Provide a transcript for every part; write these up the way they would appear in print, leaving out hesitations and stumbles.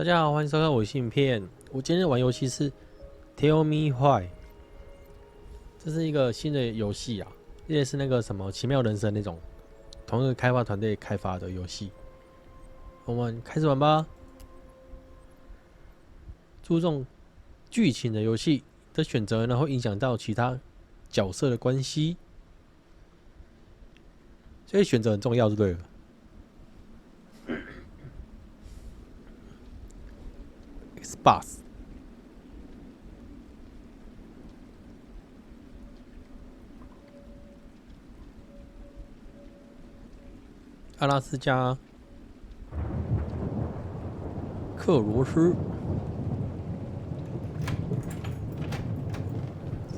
大家好，欢迎收看我的影片。我今天玩游戏是 Tell Me Why， 这是一个新的游戏啊，也是那个什么奇妙人生那种同一个开发团队开发的游戏。我们开始玩吧。注重剧情的游戏的选择呢，会影响到其他角色的关系，所以选择很重要，就对了。Xbox 阿拉斯加克罗斯，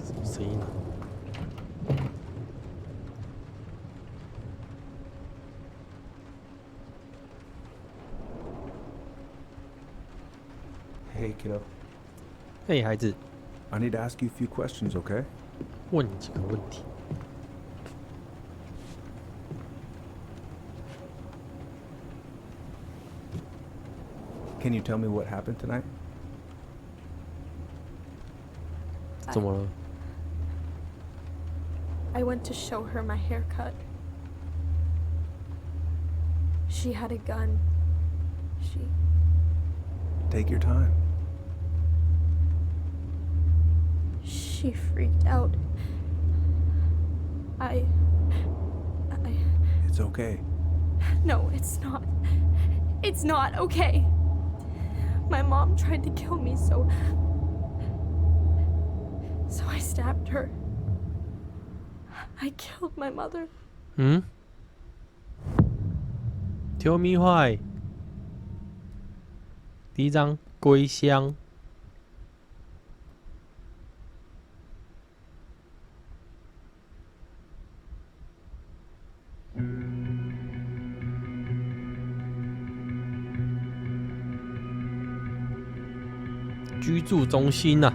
什么声音啊？Hey, kiddo. 嘿，孩子， I need to ask you a few questions, okay? 问你几个问题。Can you tell me what happened tonight? 怎么了？ I went to show her my haircut. She had a gun. Take your time. She freaked out. It's okay. No, it's not. It's not okay. My mom tried to kill me, so I stabbed her. I killed my mother. Tell me why。第一章归乡。居住中心呐、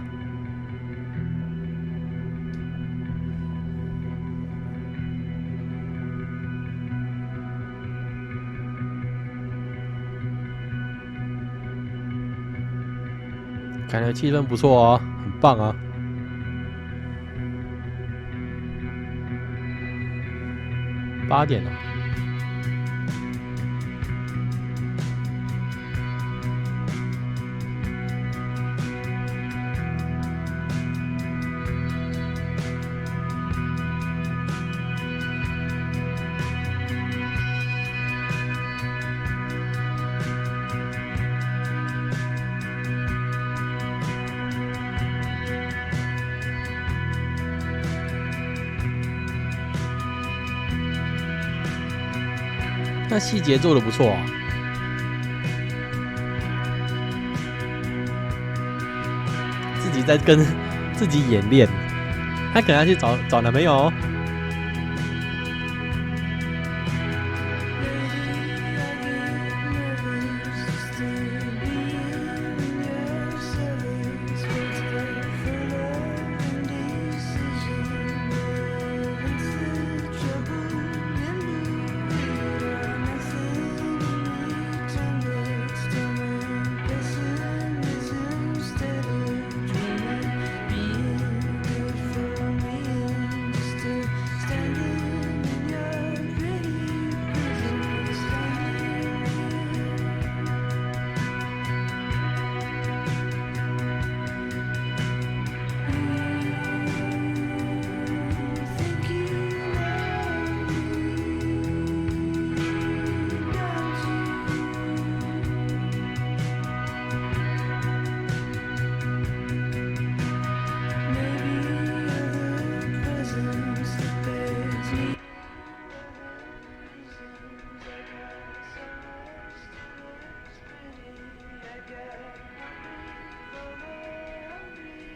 看来气氛不错啊，很棒啊。8点了。那细节做得不错啊，自己在跟自己演练，他可能要去找男朋友哦。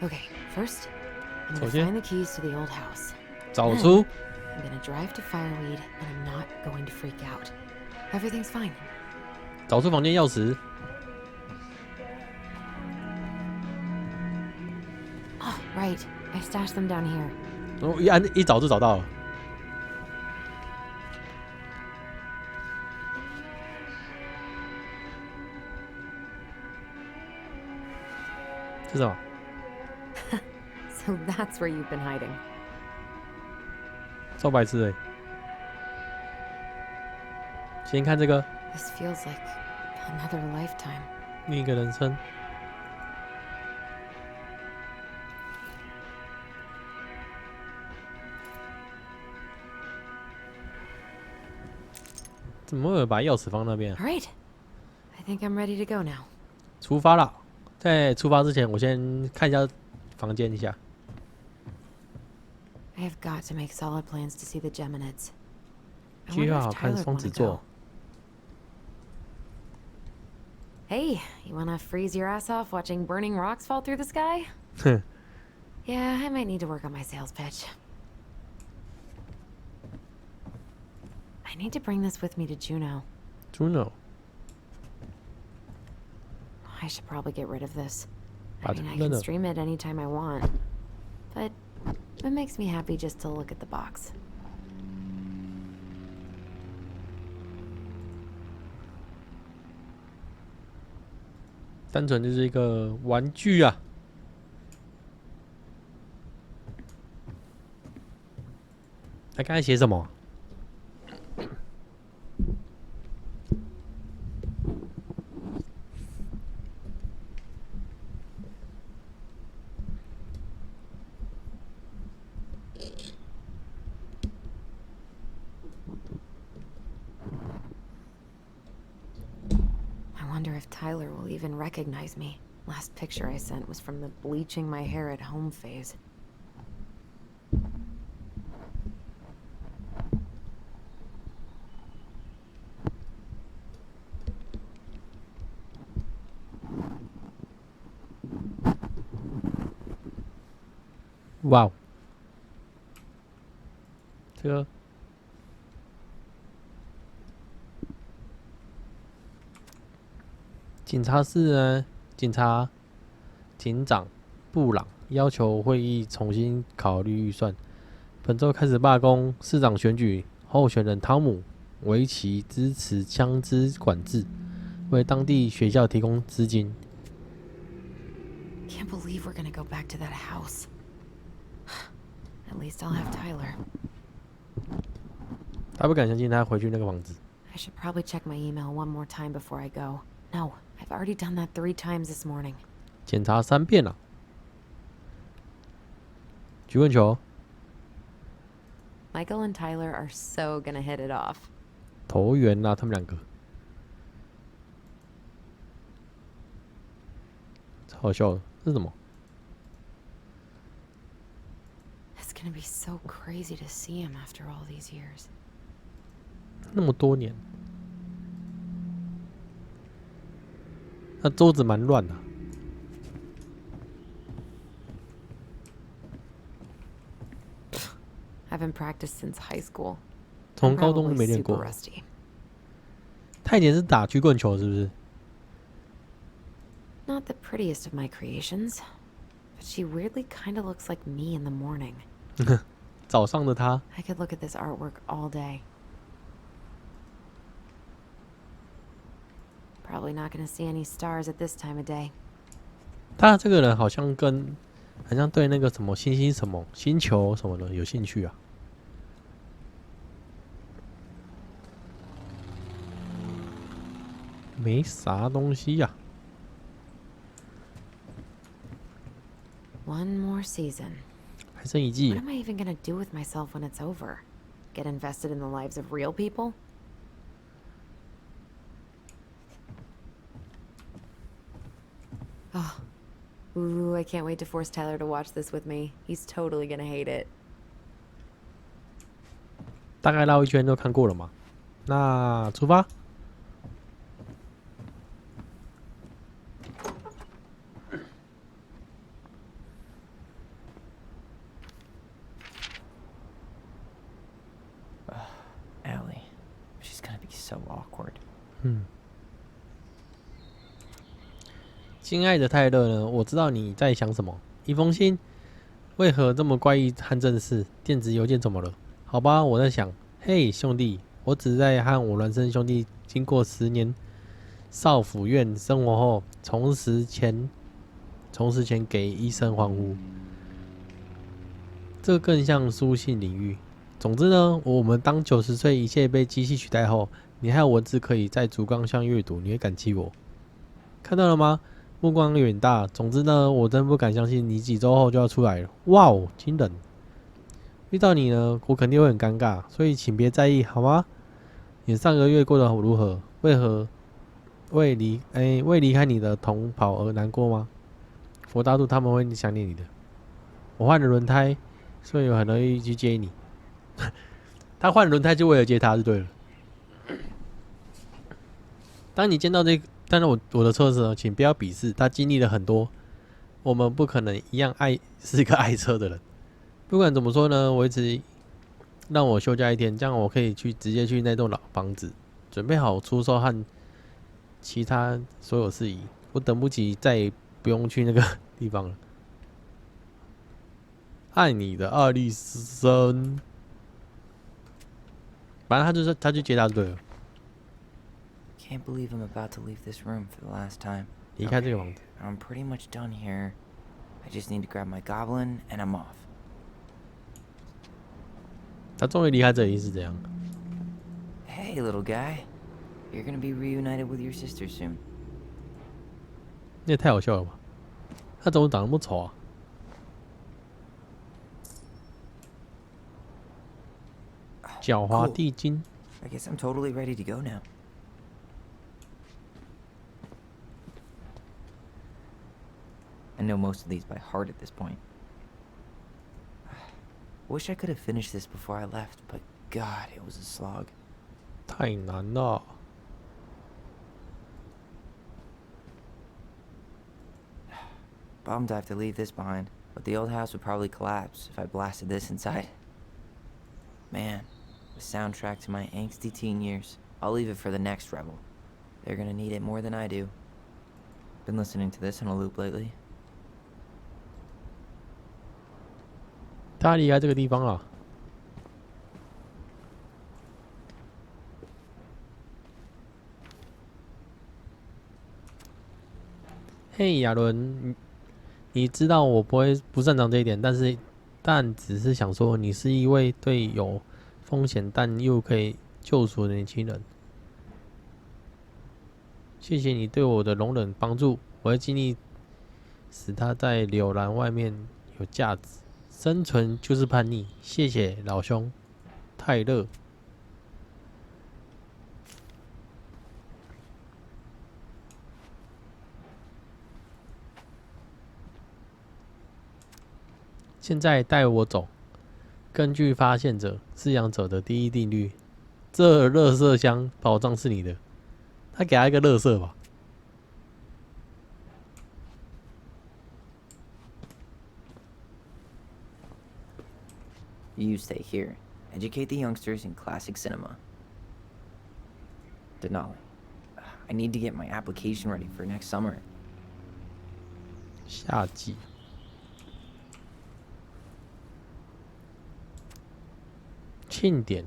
Okay, first, I'm gonna find the keys to the old house. 找出 I'm gonna drive to Fireweed, and I'm not going to freak out. Everything's fine. 找出房间钥匙。Oh, right. I stashed them down here. 我一找就找到了。这是什么？ So that's where you've been hiding. 超白痴欸。先看这个 This feels like another lifetime. 另一个人生。怎么会有把钥匙放那边啊？ All right. I think I'm ready to go now. 出发了。在出发之前，我先看一下房间一下。 I have got to make solid plans to see the Geminids. I 计 wonder 划 if 好看 Tyler 双 would 子 wanna 座 go.。Hey, you wanna freeze your ass off watching burning rocks fall through the sky? 哼， Yeah, I might need to work on my sales pitch. I need to bring this with me to Juneau. Juno， I should probably get rid of this. I 把 mean, I 扔 can 了。 stream it anytime I want. But it makes me happy just to look at the box. 单纯就是一个玩具啊。他刚才写什么？ I wonder if Tyler will even recognize me. Last picture I sent was from the bleaching my hair at home phase. Wow， 这个警察室呢？警长布朗要求会议重新考虑预算。本周开始罢工，市长选举候选人汤姆维奇支持枪支管制，为当地学校提供资金。 Can't believe we're gonna go back to that house. At least I'll have Tyler. 他不敢相信他回去那个房子。 I should probably check my email one more time before I go. No, I've already done that 3 times this morning. 检查3遍了。曲棍球， Michael and Tyler are so gonna hit it off. 投缘啦，他们两个。超好笑的，这是什么？ It's gonna be so crazy to see him after all these years. 那么多年，那桌子蛮乱的。 I haven't practiced since high school. 从 I'm 高中就 probably 没练 super 过。 rusty. 他以前是打曲棍球，是不是？ Not the prettiest of my creations, but she weirdly kind of looks like me in the morning. 早上的他， I could look at this artwork all day. Probably not gonna see any stars at this time of day. 他这个人好像对那个什么什么星球什么的有兴趣啊。没啥东西呀、 One more season. 还剩1季 What。am I even gonna do with myself when it's over? Get invested in the lives of real people? Oh. Ooh, I can't wait to force Tyler to watch this with me. He's totally gonna hate it. 大概绕一圈都看过了嘛。那出发。 Allie, she's gonna be so awkward. 亲爱的泰勒呢？我知道你在想什么。一封信，为何这么怪异和正式？电子邮件怎么了？好吧，我在想，嘿，兄弟，我只是在和我孪生兄弟经过10年少府院生活后，重拾前从死前给医生欢呼。这更像书信领域。总之呢，我们当90岁一切被机器取代后，你还有文字可以在烛光下阅读，你会感激我。看到了吗？目光远大。总之呢，我真不敢相信你几周后就要出来了。哇哦，惊人！遇到你呢，我肯定会很尴尬，所以请别在意，好吗？你上个月过得如何？为离开你的同袍而难过吗？佛大度他们会想念你的。我换了轮胎，所以我很容易去接你。他换轮胎就为了接他就对了。当你见到但是我的车子呢，请不要鄙视，他经历了很多，我们不可能一样是一个爱车的人。不管怎么说呢，我一直让我休假一天，这样我可以直接去那栋老房子，准备好出售和其他所有事宜。我等不及，再也不用去那个地方了。爱你的艾莉森，反正他去接他就对了。Can't believe I'm about to leave this room for the last time. 离开这个房子。I'm pretty much done here. I just need to grab my goblin and I'm off. 他终于离开这里是这样。Hey, little guy. You're gonna be reunited with your sister soon. 那也太好笑了吧！他怎么长那么丑啊？狡猾地精。I guess I'm totally ready to go now. I know most of these by heart at this point. Wish I could have finished this before I left, but God, it was a slog. 太难了。Bummed I have to leave this behind, but the old house would probably collapse if I blasted this inside. Man, the soundtrack to my angsty teen years. I'll leave it for the next rebel. They're gonna need it more than I do. Been listening to this on a loop lately. 他离开这个地方了。嘿，亚伦，你知道我不擅长这一点，但只是想说，你是一位对有风险但又可以救赎的年轻人。谢谢你对我的容忍帮助，我会尽力使它在柳兰外面有价值。生存就是叛逆，谢谢老兄，泰勒。现在带我走。根据发现者、饲养者的第一定律，这垃圾箱宝藏是你的。他给他一个垃圾吧。You stay here. Educate the youngsters in classic cinema. Denali, I need to get my application ready for next summer. 夏季。庆典。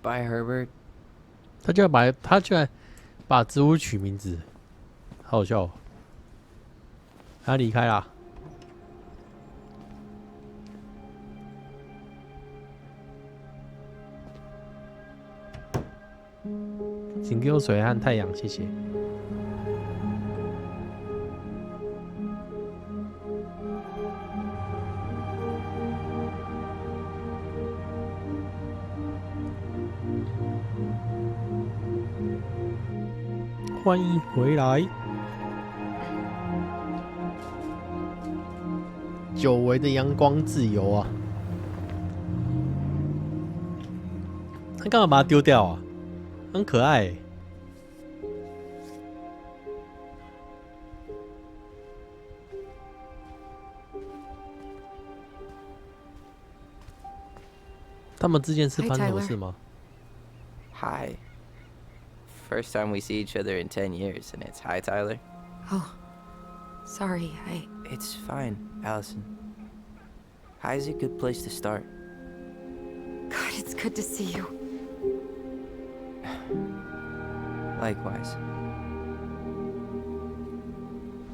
Bye, Herbert. 他居然把植物取名字，好好笑哦。他离开啦。请给我水和太阳，谢谢。欢迎回来。久违的阳光自由啊！他干嘛把它丢掉啊？很可爱欸。他们之间是发生什么事吗？ Hi. First time we see each other in 10 years, and it's hi, Tyler. Oh, sorry, It's fine, Alyson. Hi is a good place to start. God, it's good to see you. Likewise.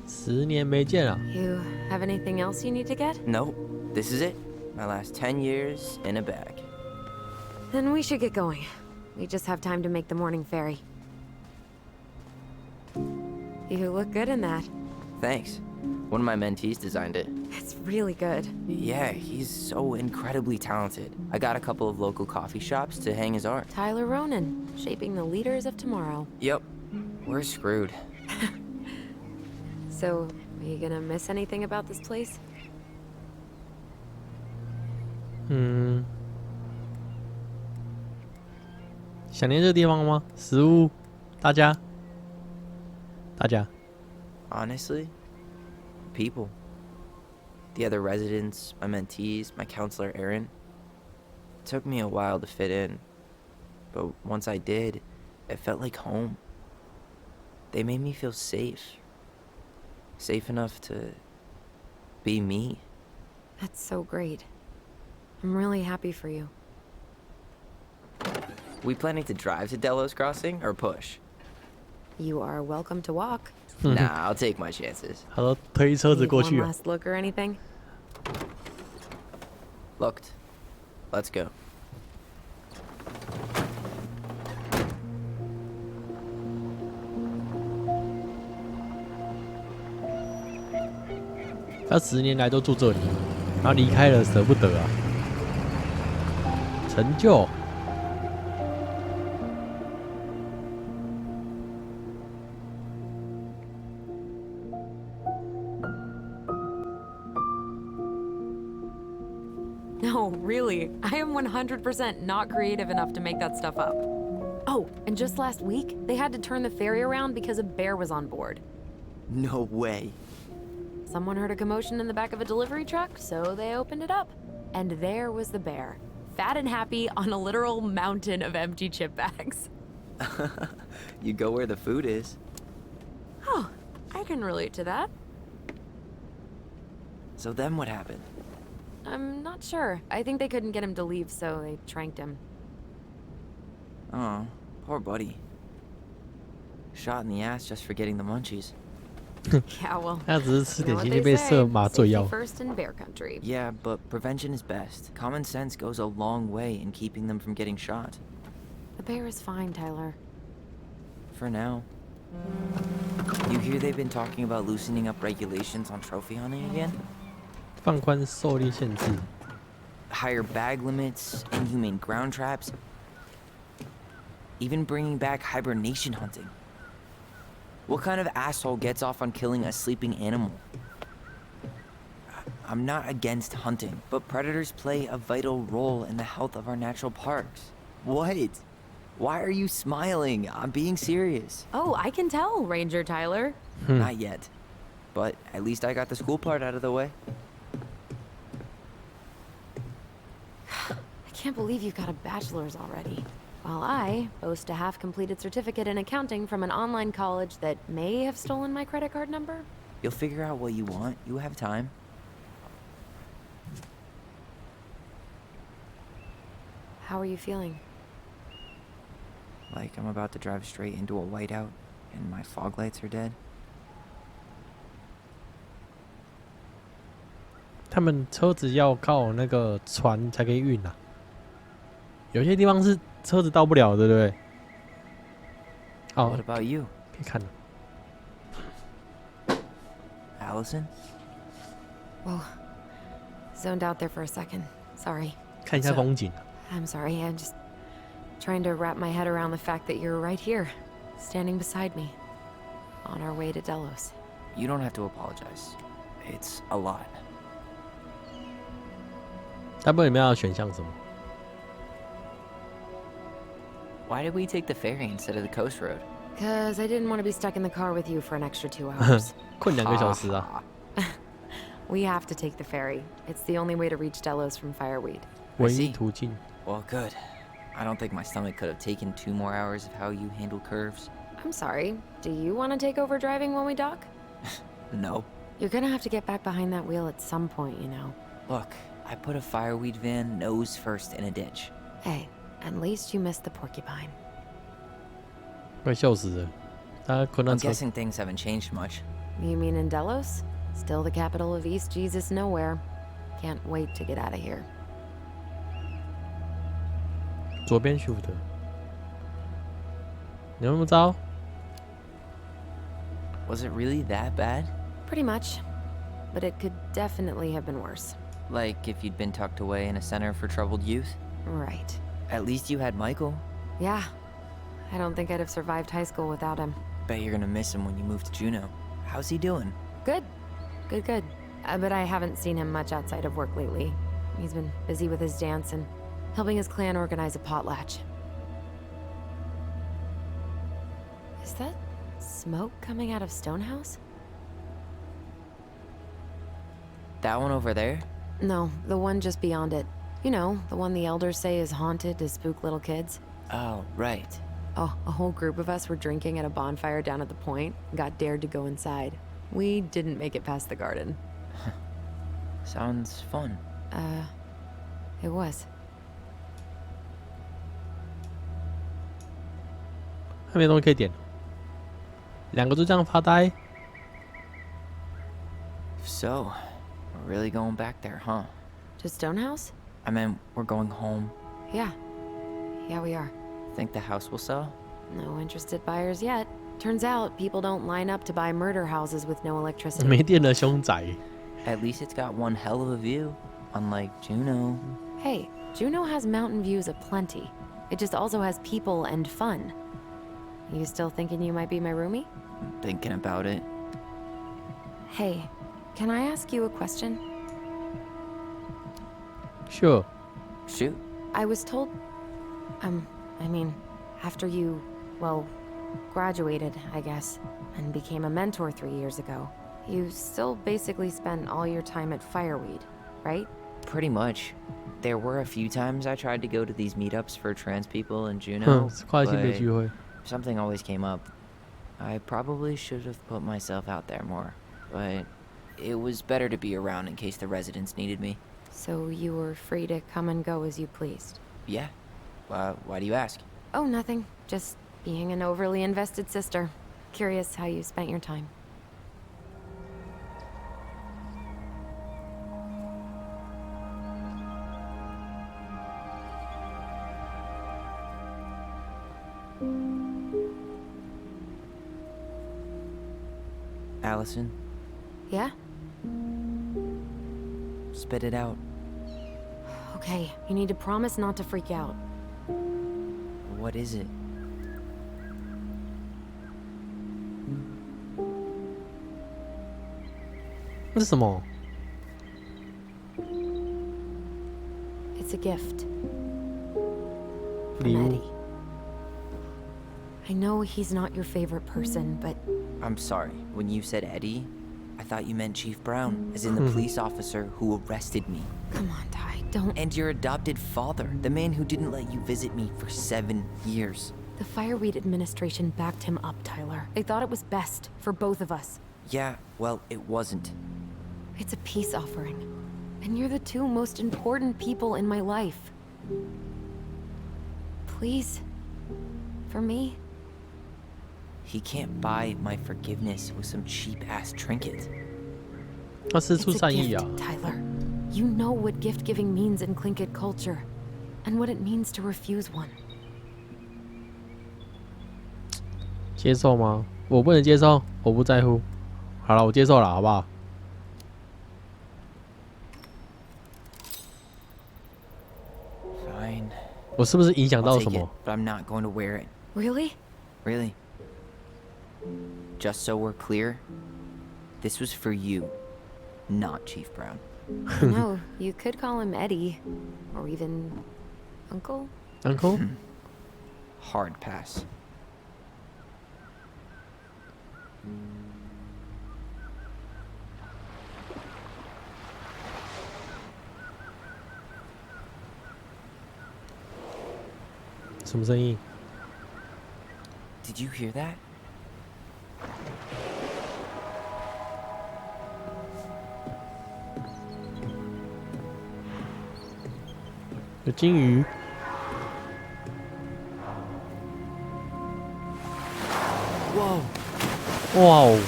10年没见了。 You have anything else you need to get? Nope, this is it. My last 10 years in a bag. Then we should get going. We just have time to make the morning ferry. You look good in that. Thanks. One of my mentees designed it. It's really good. Yeah, he's so incredibly talented. I got a couple of local coffee shops to hang his art. Tyler Ronan, shaping the leaders of tomorrow. Yep, we're screwed. So, are you gonna miss anything about this place? 想念这个地方吗？食物，大家。 Honestly, people. The other residents, my mentees, my counselor Aaron. It took me a while to fit in, but once I did, it felt like home. They made me feel safe. Safe enough to be me. That's so great. I'm really happy for you. We planning to drive to Delos Crossing or push? You are welcome to walk. Nah, I'll take my chances. 他说推车子 Need 过 one 去啊。 last look or anything? Looked. Let's go. 他10年来都住这里，然后离开了舍不得啊。成就。 No, really. I am 100% not creative enough to make that stuff up. Oh, and just last week, they had to turn the ferry around because a bear was on board. No way. Someone heard a commotion in the back of a delivery truck, so they opened it up. And there was the bear, fat and happy on a literal mountain of empty chip bags. You go where the food is. Oh, I can relate to that. So then what happened? I'm not sure. I think they couldn't get him to leave, so they tranked him. Oh, poor buddy. Shot in the ass just for getting the munchies. Yeah, well, 他只是吃 you 点 know 心 what 就 they 被 say, 射麻醉 safety 药。 first in bear country. Yeah, but prevention is best. Common sense goes a long way in keeping them from getting shot. The bear is fine, Tyler. For now. You hear they've been talking about loosening up regulations on trophy hunting again? 放宽狩猎限制， Higher bag limits, inhumane ground traps, even bringing back hibernation hunting. What kind of asshole gets off on killing a sleeping animal? I'm not against hunting, but predators play a vital role in the health of our natural parks. What? Why are you smiling? I'm being serious. Oh, I can tell, Ranger Tyler. Not yet. But at least I got the school part out of the way. I can't believe you've got a bachelor's already. While I boast a half-completed certificate in accounting from an online college that may have stolen my credit card number. You'll figure out what you want. You have time. How are you feeling? Like I'm about to drive straight into a whiteout and my fog lights are dead. 他们车子要靠那个船才可以运啊。有些地方是车子到不了，对不对？哦 What，about you, 可以看了。 Alyson? Whoa. Zoned out there for a second. Sorry. 看一下风景啊。 I'm sorry. I'm just trying to wrap my head around the fact that you're right here, standing beside me, on our way to Delos. You don't have to apologize. It's a lot. 大部分你们要选项什么？ Why did we take the ferry instead of the coast road? Because I didn't want to be stuck in the car with you for an extra 2 hours. 困2个小时啊。 We have to take the ferry. It's the only way to reach Delos from Fireweed. 唯一途径。 Well, good. I don't think my stomach could have taken 2 more hours of how you handle curves. I'm sorry. Do you want to take over driving when we dock? No. You're gonna have to get back behind that wheel at some point, you know. Look, I put a fireweed van nose first in a ditch. Hey, at least you missed the porcupine. 快笑死了。他困到 I'm 车。 guessing things haven't changed much. You mean in Delos? Still the capital of East Jesus Nowhere. Can't wait to get out of here. 左边 shift。有那么糟？ Was it really that bad? Pretty much. But it could definitely have been worse. Like if you'd been tucked away in a center for troubled youth? Right. At least you had Michael. Yeah. I don't think I'd have survived high school without him. Bet you're gonna miss him when you move to Juneau. How's he doing? Good. Good. But I haven't seen him much outside of work lately. He's been busy with his dance and helping his clan organize a potlatch. Is that smoke coming out of Stonehouse? That one over there? No, the one just beyond it. You know, the one the elders say is haunted to spook little kids. Oh, right. Oh, a whole group of us were drinking at a bonfire down at the point and got dared to go inside. We didn't make it past the garden. Sounds fun. It was. 还没东西可以点。两个就这样发呆。 So, we're really going back there, huh? To Stonehouse? I mean, we're going home. Yeah. Yeah, we are. Think the house will sell? No interested buyers yet. Turns out people don't line up to buy murder houses with no electricity. 没电的凶宅。 At least it's got one hell of a view, unlike Juneau. Hey, Juneau has mountain views aplenty. It just also has people and fun. You still thinking you might be my roomie? Thinking about it. Hey, can I ask you a question? Sure. Shoot. I was told... I mean, after you, well, graduated, I guess, and became a mentor 3 years ago, you still basically spent all your time at Fireweed, right? Pretty much. There were a few times I tried to go to these meetups for trans people in 哼 Juneau, 跨性别聚会。 but something always came up. I probably should have put myself out there more, but it was better to be around in case the residents needed me. So you were free to come and go as you pleased? Yeah. Why do you ask? Oh, nothing. Just being an overly invested sister. Curious how you spent your time. Alyson, Yeah? spit it out. Okay, you need to promise not to freak out. What is it? "这是什么？ It's a gift. 礼 From 物 Eddie. I know he's not your favorite person, but I'm sorry. When you said Eddie, I thought you meant Chief Brown, as in the police officer who arrested me. come on, Ty, don't. And your adopted father, the man who didn't let you visit me for 7 years. The Fireweed administration backed him up, Tyler. They thought it was best for both of us. Yeah, well, it wasn't. It's a peace offering. And you're the two most important people in my life. Please. For me. He can't buy my forgiveness with some cheap-ass trinket. 他施 It's 出 a 善意啊！ gift, Tyler. You know what gift giving means in Tlingit culture. And what it means to refuse one. 接受吗？我不能接受，我不在乎。好了，我接受了，好不好？ Fine. 我是不是影响 I'll 到 take 什 it, 么？ but I'm not going to wear it. Really? Really. Just so we're clear, this was for you, not Chief Brown. No, you could call him Eddie. Or even Uncle? Uncle？ Hard pass. 什么声音？ Did you hear that? 有金鱼。 Whoa! 哇哦！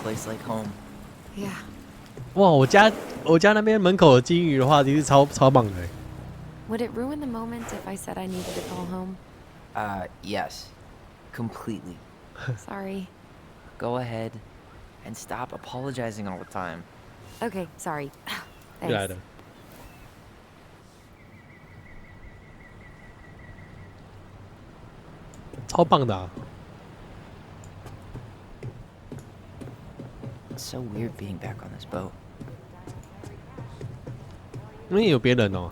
place like home. Yeah. 哇，我家那边门口的金鱼的话，其实超棒的。Would it ruin the moment if I said I needed to call home? Yes. Completely. Sorry. Go ahead and stop apologizing all the time. Okay, sorry. 又来 Thanks. 了，超棒的啊！ It's so weird being back on this boat. 因为有别人哦，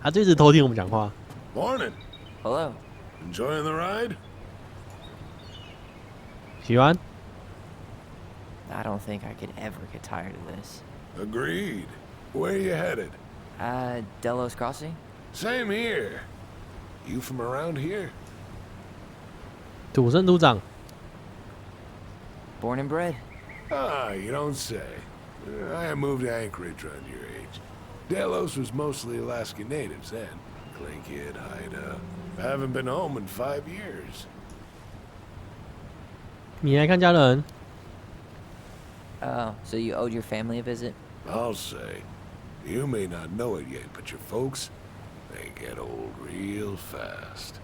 他就一直偷听我们讲话。 Morning. Hello. Enjoying the ride? 喜欢？ I don't think I could ever get tired of this. Agreed. Where you headed? Delos Crossing? Same here. You from around here? 土生土长， Born and bred. Ah, you don't say. I moved to Anchorage around your age. Delos was mostly Alaska natives then. Clay Kid, Haida. Haven't been home in 5 years. 你来看家人， Oh, so you owed your family a visit? I'll say. You may not know it yet, but your folks, they get old real fast.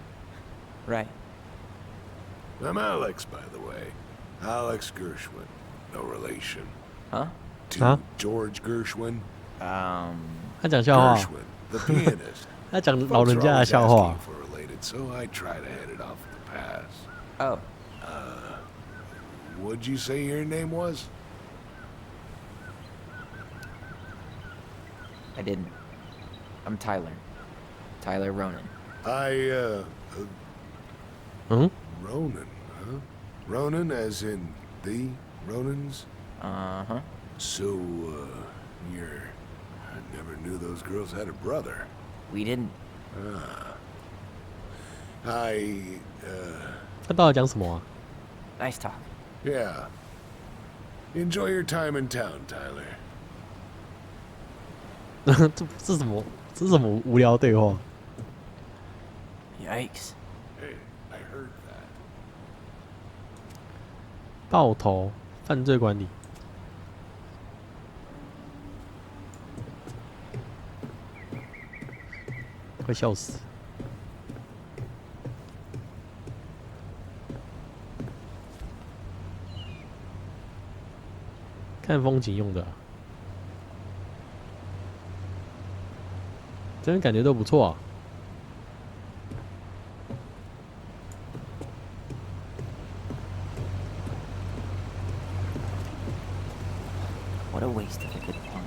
Right. I'm Alex, by the way. Alex Gershwin. No relation. Huh? To Huh? George Gershwin. 他讲笑话， Gershwin, the pianist. 他讲老 Folks 人 are 家的 always 笑话 asking。for related, so I try to head it off at the pass. Oh, What'd you say your name was? I didn't. I'm Tyler. Tyler Ronan.嗯， Ronan, huh? Ronan as in the Ronans? Uh-huh. So, you're... I never knew those girls had a brother. We didn't. I 他到底讲什么啊？ Nice talk. yeah. Enjoy your time in town, Tyler. 这什么？这是什么无聊对话？ Yikes. Hey, I heard that. 爆头犯罪管理，快笑死！看风景用的啊、这边感觉都不错啊。 What a waste of a good pun.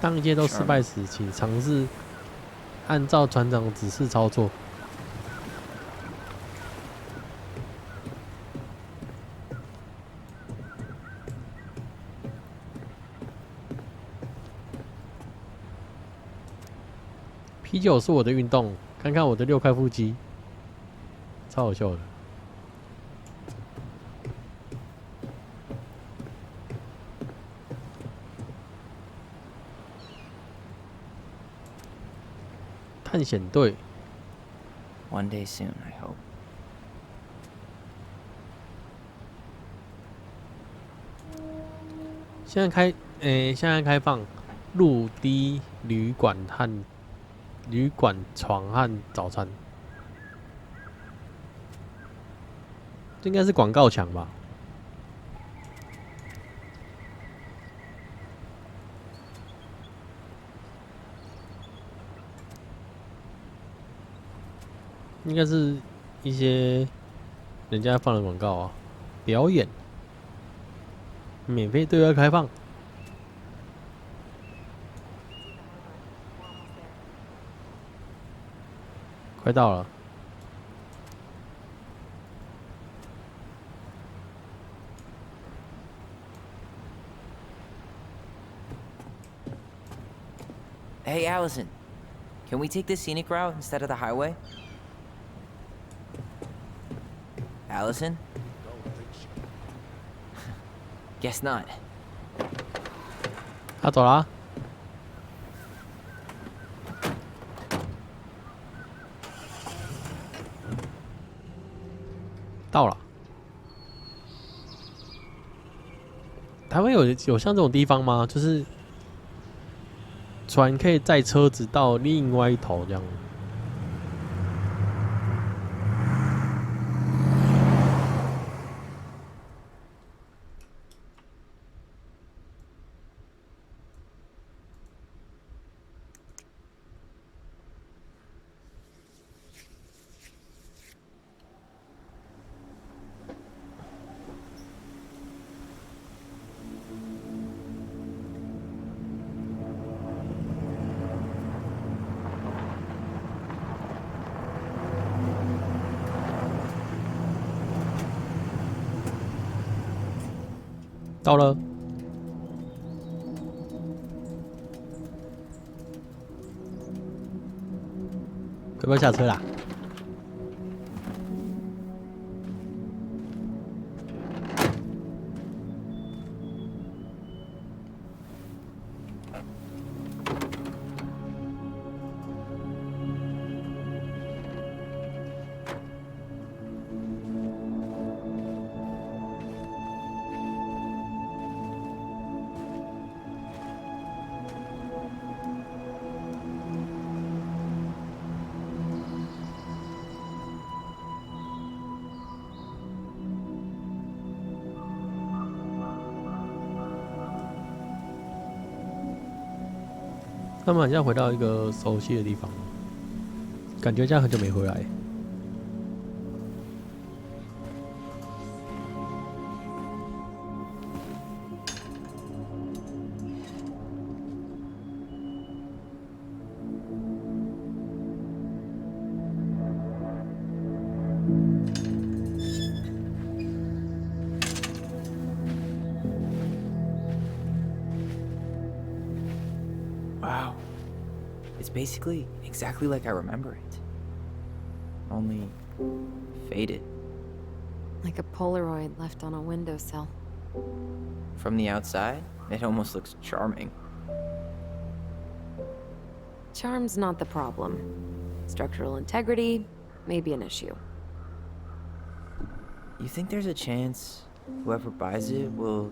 当一切都失败时，请尝试按照船长指示操作。啤酒是我的运动，看看我的6块腹肌，超好笑的。探险队， One day soon, I hope. 现在开放陆地旅馆和旅馆床和早餐，这应该是广告墙吧？应该是一些人家放的广告啊，表演，免费对外开放。快到了， Hey, Alyson. Can we take the scenic route instead of the highway? Alyson? Guess not. 他走啦、到了。台湾有像这种地方吗？就是船可以载车子到另外一头这样。到了，要不要下车啦？他们好像回到一个熟悉的地方，感觉这样很久没回来。Wow. It's basically exactly like I remember it. Only faded. Like a Polaroid left on a windowsill. From the outside, it almost looks charming. Charm's not the problem. Structural integrity may be an issue. You think there's a chance whoever buys it will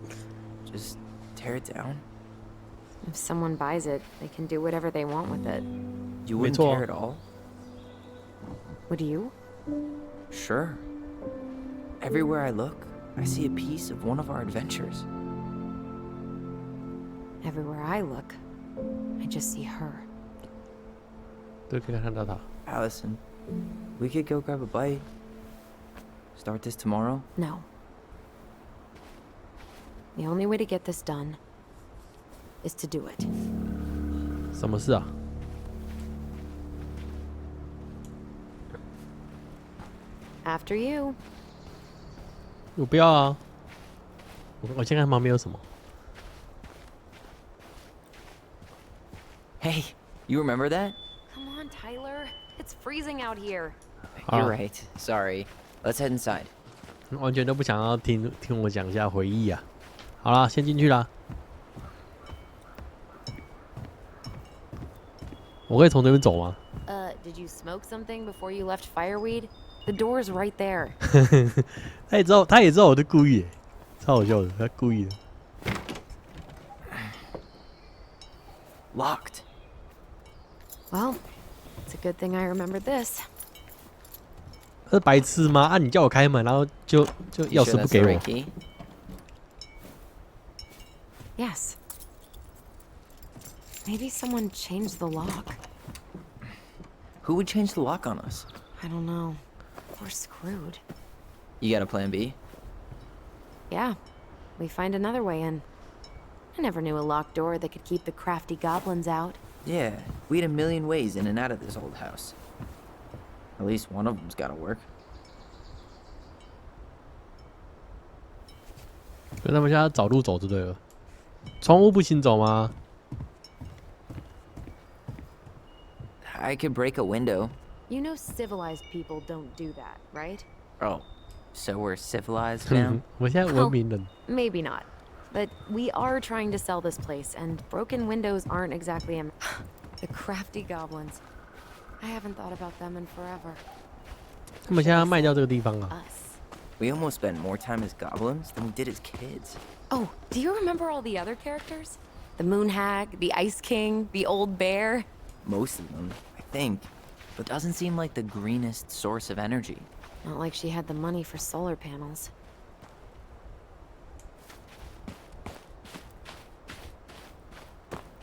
just tear it down? If someone buys it, they can do whatever they want with it. You wouldn't 没错。 care at all? Would you? Sure. Everywhere I look, I see a piece of one of our adventures. Everywhere I look, I just see her. 对，可以看到他。 Alyson, we could go grab a bite. Start this tomorrow? No. The only way to get this done is to do it. 什么事啊？ After you. 我不要啊！我先看旁边有什么。 Hey, you remember that? Come on, Tyler. It's freezing out here. You're Ah. right. Sorry. Let's head inside. 完全都不想要听我讲一下回忆啊！好啦，先进去啦。我可以从这边走吗？ Did you smoke something before you left fireweed? The door's right there. 他也知道我是故意的，超好笑的，他故意的。 Locked. Well, it's a good thing I remembered this. 他是白痴吗？啊，你叫我开门，然后就 You 钥 sure 匙不 that's 给 the 我 right。key? Yes. Maybe someone changed the lock. Who would change the lock on us? I don't know. We're screwed. You got a plan B? Yeah, we find another way in. I never knew a locked door that could keep the crafty goblins out. Yeah, we had a million ways in and out of this old house. At least one of them's gotta work. 所以他们现在找路走就对了。窗户不行走吗？ I could break a window. You know civilized people don't do that, right? Oh, so we're civilized now? 我们现在文明人。 Maybe not. But we are trying to sell this place, and broken windows aren't exactly the crafty goblins. I haven't thought about them in forever. 他们现在要卖掉这个地方啊。 Us. We almost spent more time as goblins than we did as kids. Oh, do you remember all the other characters? The Moon Hag, the Ice King, the Old Bear? Most of them, I think. But doesn't seem like the greenest source of energy. Not like she had the money for solar panels.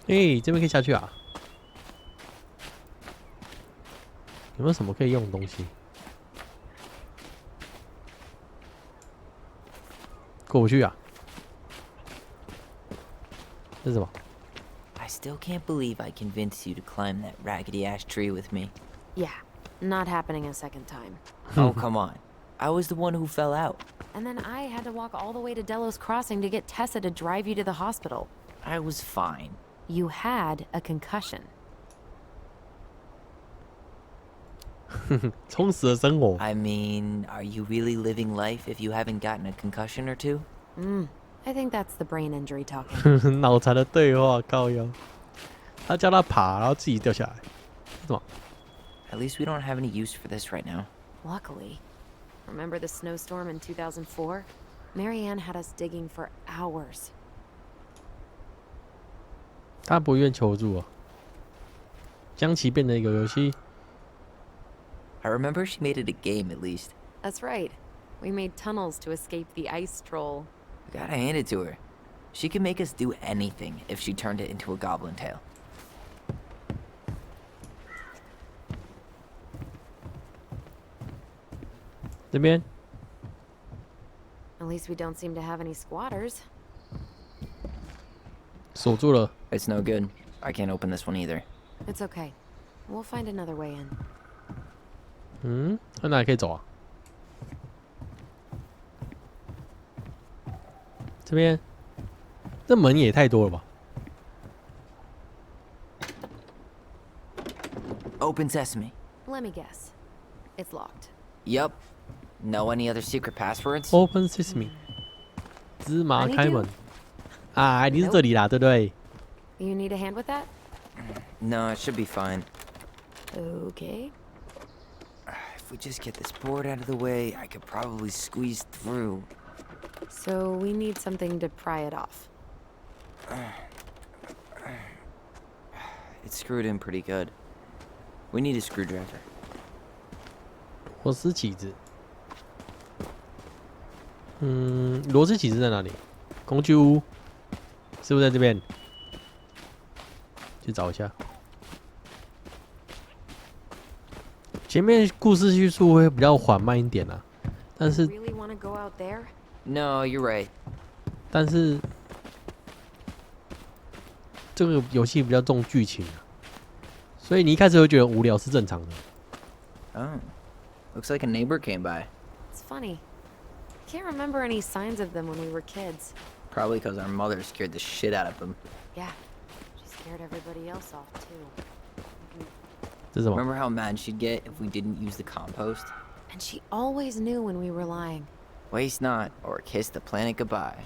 这边可以下去啊？有没有什么可以用的东西？过不去啊？这是什么？ I still can't believe I convinced you to climb that raggedy-ass tree with me. Yeah, not happening a second time. Oh, come on. I was the one who fell out. And then I had to walk all the way to Delos Crossing to get Tessa to drive you to the hospital. I was fine. You had a concussion. 充实的生活。 I mean, are you really living life if you haven't gotten a concussion or two? I think that's the brain injury talking. 脑残的对话，靠腰。他叫他爬，然后自己掉下来，什么？ At least we don't have any use for this right now. Luckily. Remember the snowstorm in 2004? Marianne had us digging for hours. 他不愿求助啊，将其变成一个游戏。 I remember she made it a game at least. That's right. We made tunnels to escape the ice troll. I gotta hand it to her. She could make us do anything if she turned it into a goblin tail. 这边 At least we don't seem to have any squatters. 锁住了， It's no good. I can't open this one either. It's okay. We'll find another way in. 那哪里可以走啊？这边，这门也太多了吧？ Open sesame. Let me guess. It's locked. Yup. Know any other secret passwords? Open Sesame， 芝麻开门。啊，你是这里啦，对不对？ You need a hand with that? No, it should be fine. Okay. If we just get this board out of the way, I could probably squeeze through. So we need something to pry it off. It's screwed in pretty good. We need a screwdriver. 螺丝起子。螺丝起子在哪里？工具屋是不是在这边？去找一下。前面故事叙述会比较缓慢一点啊，但是 Really want to go out there? No, you're right. 但是这个游戏比较重剧情啊，所以你一开始会觉得无聊是正常的。 Oh. Looks like a neighbor came by. It's funny. Can't remember any signs of them when we were kids. Probably because our mother scared the shit out of them. Yeah. She scared everybody else off too. 这是什么？ Remember how mad she'd get if we didn't use the compost? And she always knew when we were lying. Waste not, or kiss the planet goodbye.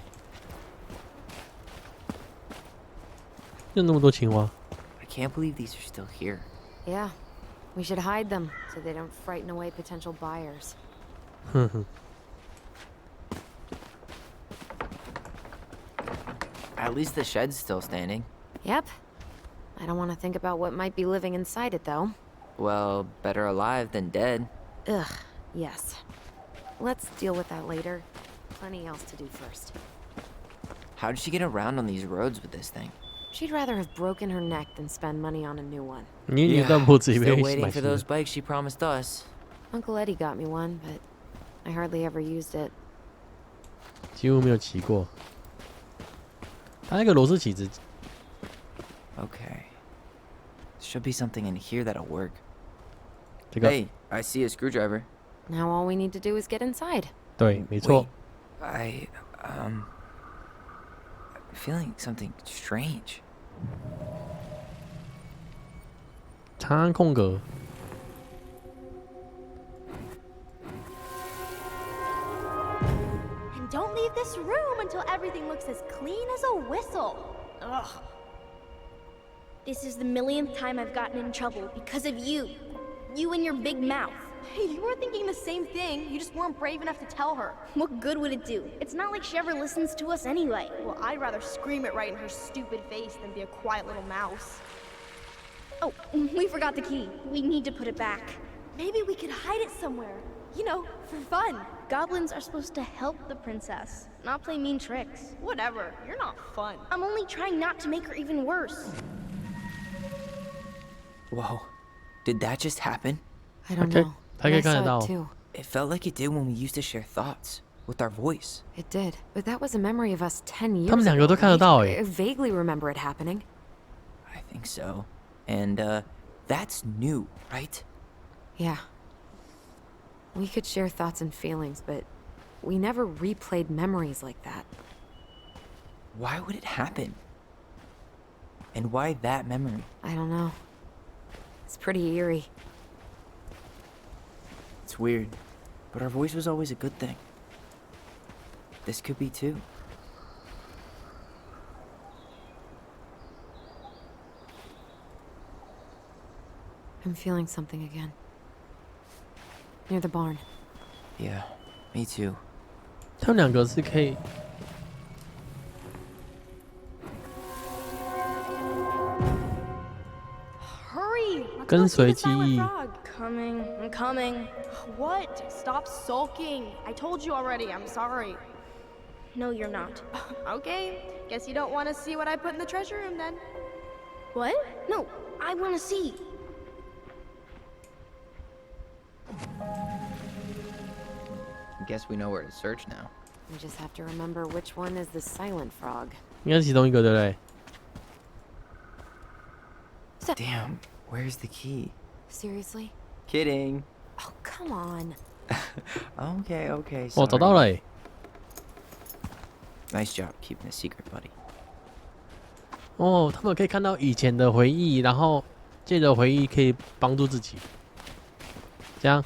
有那么多青蛙？ I can't believe these are still here. Yeah. We should hide them so they don't frighten away potential buyers. 哼哼。 At least the shed's still standing. Yep. I don't want to think about what might be living inside it though. Well, better alive than dead. Ugh. Yes. Let's deal with that later. Plenty else to do first. How did she get around on these roads with this thing? She'd rather have broken her neck than spend money on a new one. 你扭到脖子里面 Still 买 waiting 新 for 的 those bikes she promised us. Uncle Eddie got me one, but I hardly ever used it. 几乎没有骑过。它那个螺丝起子， Okay. Should be something in here that'll work. 这个 Hey, I see a screwdriver. Now all we need to do is get inside. 对，没错 Wait,。I'm feeling something strange. 长按空格， And don't leave this room until everything looks as clean as a whistle. Ugh. This is the millionth time I've gotten in trouble because of you. You and your big mouth. Hey, you were thinking the same thing. You just weren't brave enough to tell her. What good would it do? It's not like she ever listens to us anyway. Well, I'd rather scream it right in her stupid face than be a quiet little mouse. Oh, we forgot the key. We need to put it back. Maybe we could hide it somewhere. You know, for fun. Goblins are supposed to help the princess, not play mean tricks. Whatever, you're not fun. I'm only trying not to make her even worse. Whoa. Did that just happen? I don't know. I But saw I it saw all. it too. It felt like it did when we used to share thoughts with our voice. It did, but that was a memory of us 10 years 他们两个 ago. 都看得到 right? 哎。I vaguely remember it happening. I think so. And, that's new, right? Yeah. We could share thoughts and feelings, but we never replayed memories like that. Why would it happen? And why that memory? I don't know. It's pretty eerie. It's weird, but our voice was always a good thing. This could be too. I'm feeling something again. Near the barn. Yeah, me too. 他们两个是可以 Hurry! Let's 跟 go see 随 the 记 silent 忆。 frog. Coming, I'm coming. What? Stop sulking. I told you already, I'm sorry. No, you're not. Okay, guess you don't want to see what I put in the treasure room then. What? No, I want to see. Guess we know where to search now. We just have to remember which one is the silent frog. 应该是其中一个，对不对？ Damn, where's the key? Seriously? Kidding. Oh, come on. Okay, okay. 哦，找到了哎。 Nice job keeping a secret, buddy. 哦，他们可以看到以前的回忆，然后借着回忆可以帮助自己。这样，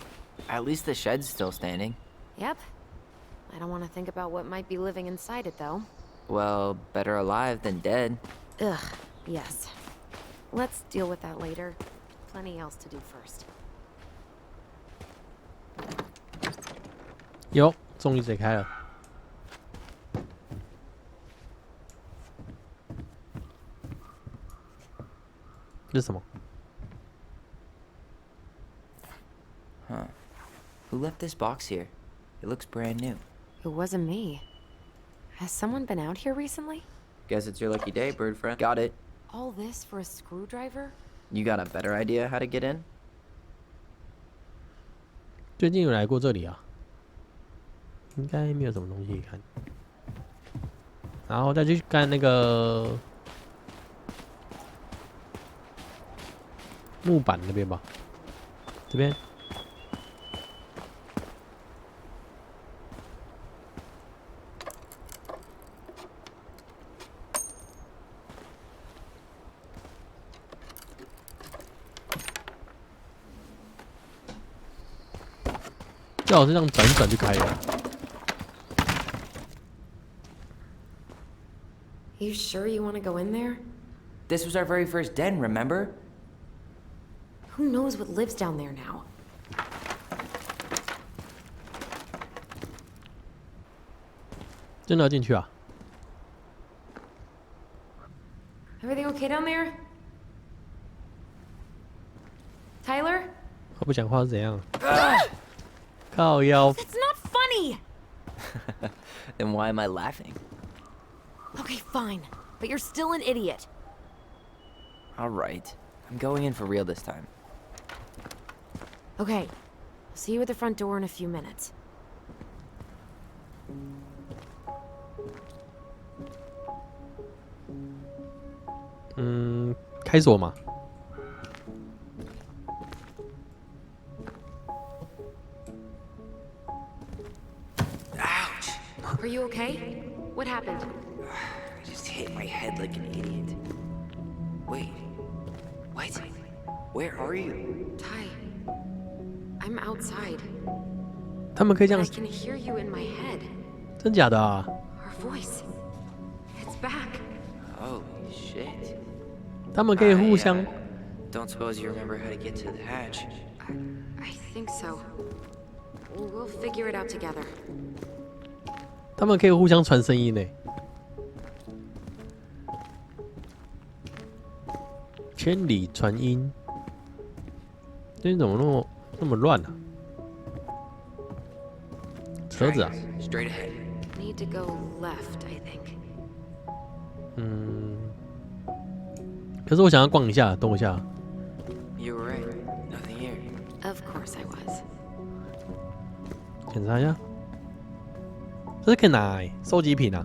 At least the shed's still standing. Yep. I don't want to think about what might be living inside it, though. Well, better alive than dead. Ugh, yes. Let's deal with that later. Plenty else to do first. 有，终于解开了。这是什么？ Huh. Who left this box here? It looks brand new. It wasn't me. Has someone been out here recently? Guess it's your lucky day, bird friend. Got it. All this for a screwdriver? You got a better idea how to get in? 最近有来过这里啊？应该没有什么东西可以看。然后再去干那个木板那边吧，这边。最好是这样转一转就开了。 You sure you want to go in there? This was our very first den, remember? Who knows what lives down there now? "真的要进去啊？ Everything okay down there? Tyler? 他不讲话是怎样？靠腰。 That's not funny! Then why am I laughing? Okay, fine. But you're still an idiot. Alright. I'm going in for real this time. Okay. I'll see you at the front door in a few minutes. 开锁嘛。 Are you okay? What happened? I just hit my head like an idiot. Wait. What? Where are you? Ty. I'm outside. 他们可以这 I 样， can hear you in my head. 真假的啊？ Our voice. It's back. Holy shit. 他们可以互相 Don't suppose you remember how to get to the hatch? I think so. We'll figure it out together. 他们可以互相传声音呢。千里传音，这怎么那么乱啊？车子啊。Straight ahead. Need to go left, I think. 可是我想要逛一下，等我一下。You were right. Nothing here. Of course I was. 检查一下，这是可以拿欸，收集品啊。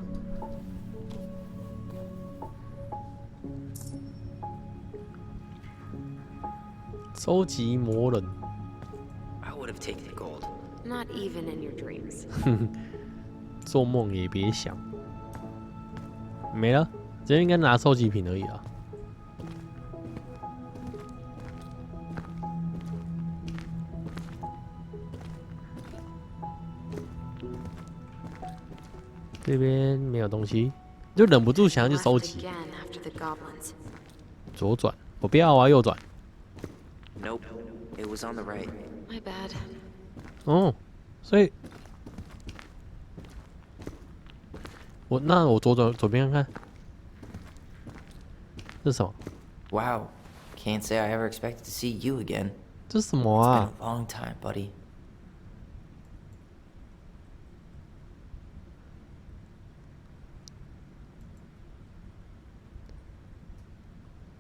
收集魔人。I would have taken gold. Not even in your dreams. 做梦也别想。没了，这边应该拿收集品而已啊。这边没有东西，就忍不住想要去收集。左转，我不要啊，右转。Nope. It was on the right. My bad. 哦，所以，那我左边看看，这是什么？ Wow. Can't say I ever expected to see you again. 这是什么 It's 啊？ been a long time, buddy.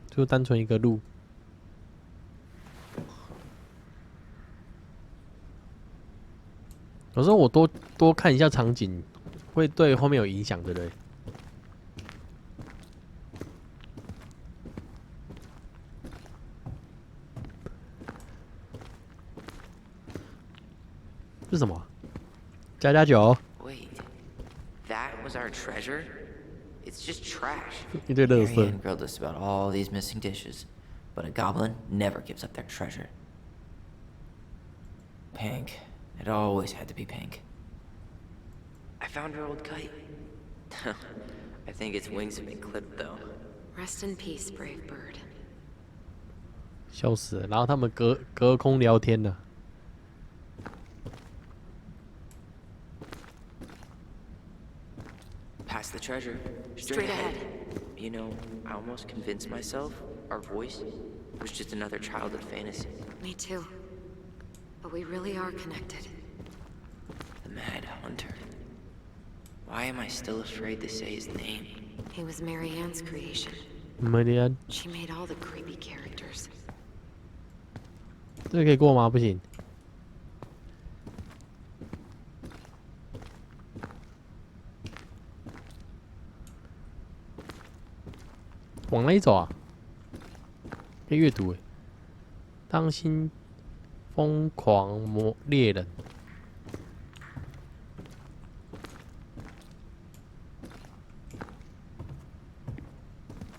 就单纯一个路。有时候我多看一下场景，会对后面有影响，对不对？这是什么？加酒。 Wait. That was our treasure? It's just trash. 一堆垃圾。 Marianne grilled us about all these missing dishes, but a goblin never gives up their treasure. Pink. It always had to be pink. I found your old kite. I think its wings have been clipped, though. Rest in peace, brave bird. 笑死了，然后他们隔空聊天呢。 Past the treasure. Straight ahead. You know, I almost convinced myself our voice was just another childhood fantasy. Me too. But we really are connected. The Mad Hunter. Why am I still afraid to say his name? He was Marianne's creation. Marianne， She made all the creepy characters. 这个可以过吗？不行。往哪里走啊？可以阅读诶。当心疯狂猎人。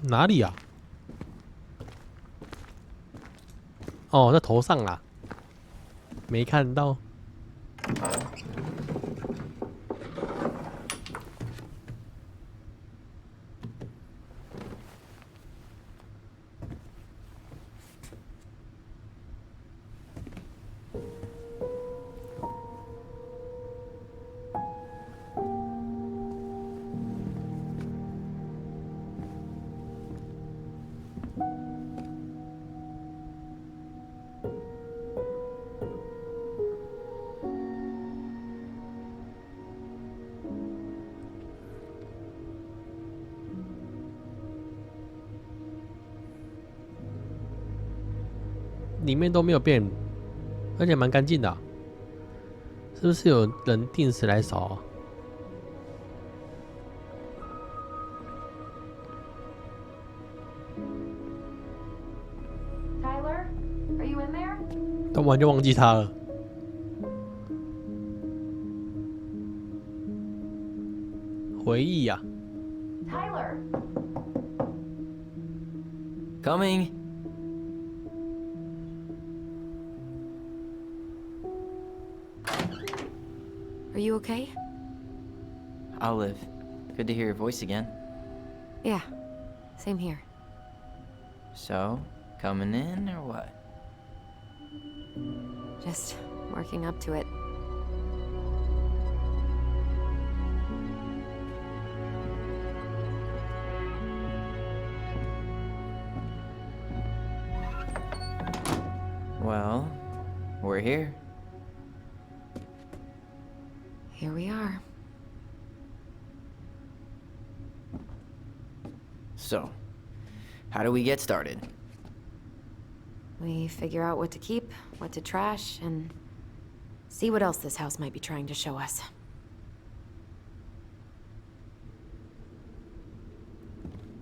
哪里啊？哦，在头上啦，没看到。里面都没有变，而且蛮干净的啊、是不是有人定时来扫啊？ Tyler, are you in there? 但完全忘记他了。回忆呀、 Tyler. Coming! Are you okay? I'll live. Good to hear your voice again. Yeah, same here. So, coming in or what? Just working up to it. Well, we're here. Here we are. So, how do we get started? We figure out what to keep, what to trash, and see what else this house might be trying to show us.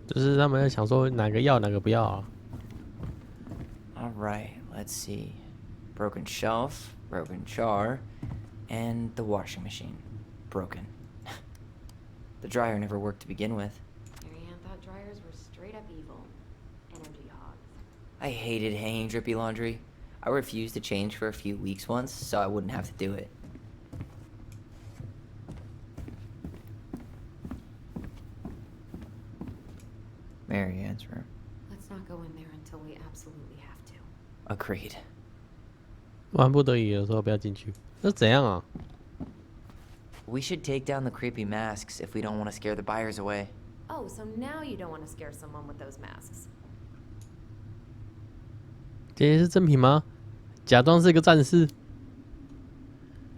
就是他们在想说哪个要哪个不要啊。Alright, let's see. Broken shelf, broken jar, and the washing machine. Broken. The dryer never worked to begin with. Marianne thought dryers were straight up evil. Energy hogs. I hated hanging drippy laundry. I refused to change for a few weeks once, so I wouldn't have to do it. Marianne's room. Let's not go in there until we absolutely have to. Agreed. 万不得已的时候不要进去。那怎样啊？ We should take down the creepy masks if we don't want to scare the buyers away. Oh, so now you don't want to scare someone with those masks. 这些是真品吗？假装是个战士。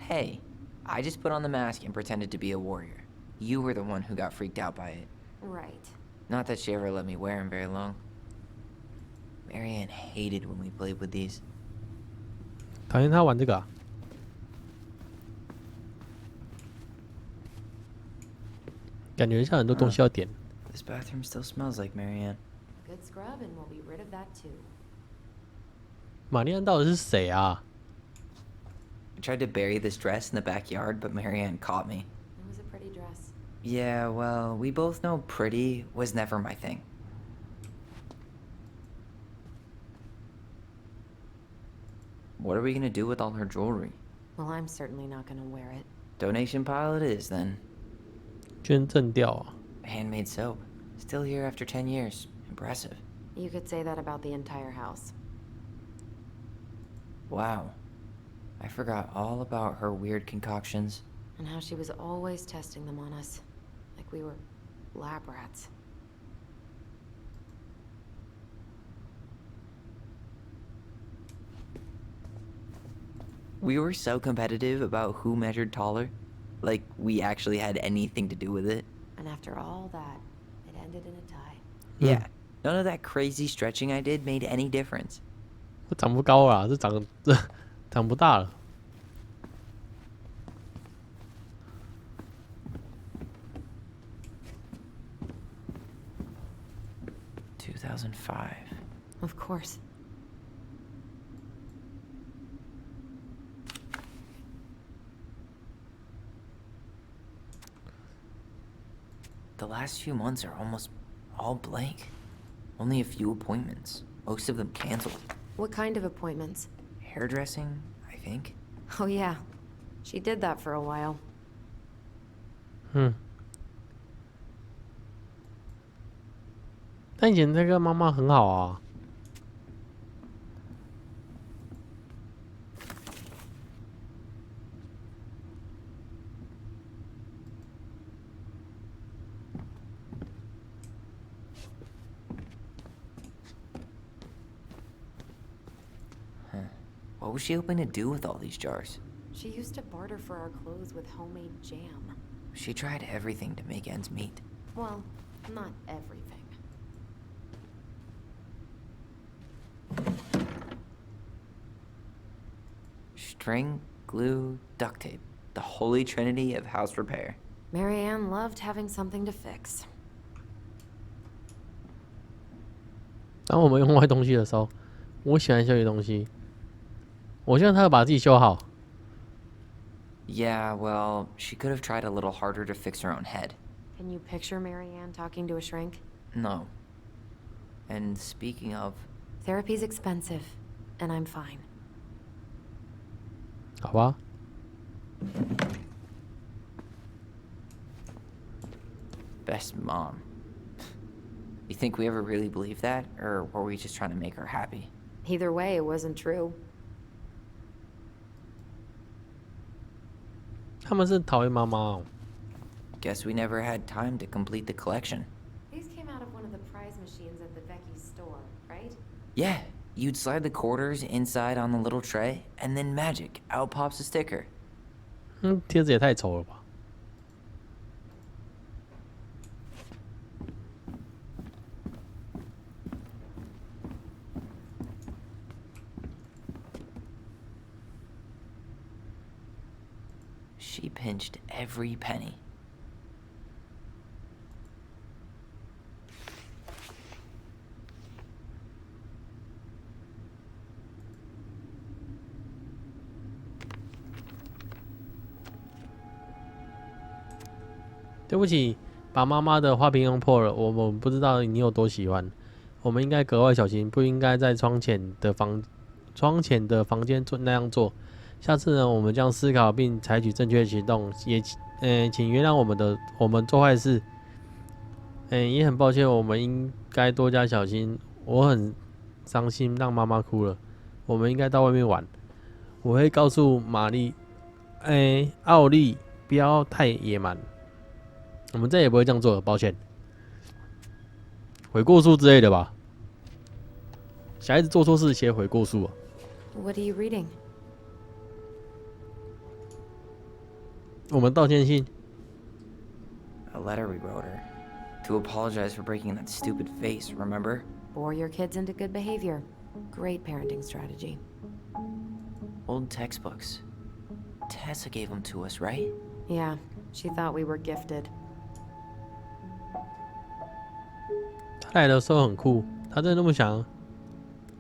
Hey, I just put on the mask and pretended to be a warrior. You were the one who got freaked out by it. Right. Not that she ever let me wear them very long. Marianne hated when we played with these. 讨厌他玩这个啊？感觉像很多东西要点。 This bathroom still smells like Marianne. Good scrub and we'll be rid of that too. 玛丽安到底是谁啊？ I tried to bury this dress in the backyard, but Marianne caught me. It was a pretty dress. Yeah, well, we both know pretty was never my thing. What are we gonna do with all her jewelry? Well, I'm certainly not gonna wear it. Donation pile it is, then. 捐赠掉啊！ Handmade soap. Still here after 10 years. Impressive. You could say that about the entire house. Wow. I forgot all about her weird concoctions. And how she was always testing them on us. Like we were lab rats. We were so competitive about who measured taller. Like we actually had anything to do with it. And after all that, it ended in a tie. Yeah. None of that crazy stretching I did made any difference. 这长不高啊，长不大了。 2005. Of course. The last few months are almost all blank. Only a few appointments. Most of them canceled. What kind of appointments? Hairdressing, I think. Oh yeah. She did that for a while. 但以前那个妈妈很好啊。What was she hoping to do with all these jars? She used to barter for our clothes with homemade jam. She tried everything to make ends meet. Well, not everything. String, glue, duct tape. The holy trinity of house repair. Marianne loved having something to fix. 当我们用坏东西的时候，我喜欢修理东西。我希望他把自己修好。 Yeah, well, she could have tried a little harder to fix her own head. Can you picture Marianne talking to a shrink? No. And speaking of... Therapy's expensive, and I'm fine. 好吧。 Best mom. You think we ever really believed that? Or were we just trying to make her happy? Either way, it wasn't true. 他们是讨厌妈妈哦。Guess we never had time to complete the collection. These came out of one of the prize machines at the Becky's store, right? Yeah, you'd slide the quarters inside on the little tray, and then magic, out pops a sticker. 贴纸也太丑了吧！She pinched every penny. “对不起，把妈妈的花瓶用破了。我们不知道你有多喜欢，我们应该格外小心，不应该在窗前的房间那样做。下次呢，我们将思考并采取正确行动。也请原谅我们做坏事。也很抱歉，我们应该多加小心。我很伤心，让妈妈哭了。我们应该到外面玩。我会告诉奥利不要太野蛮。我们再也不会这样做了，抱歉。悔过书之类的吧。小孩子做错事写悔过书啊。What are you reading? 我们道歉信。A letter we wrote her. To apologize for breaking that stupid vase, remember? Bore your kids into good behavior. Great parenting strategy. Old textbooks. Tessa gave them to us, right? Yeah, she thought we were gifted. 他来的时候很酷，他真的那么想？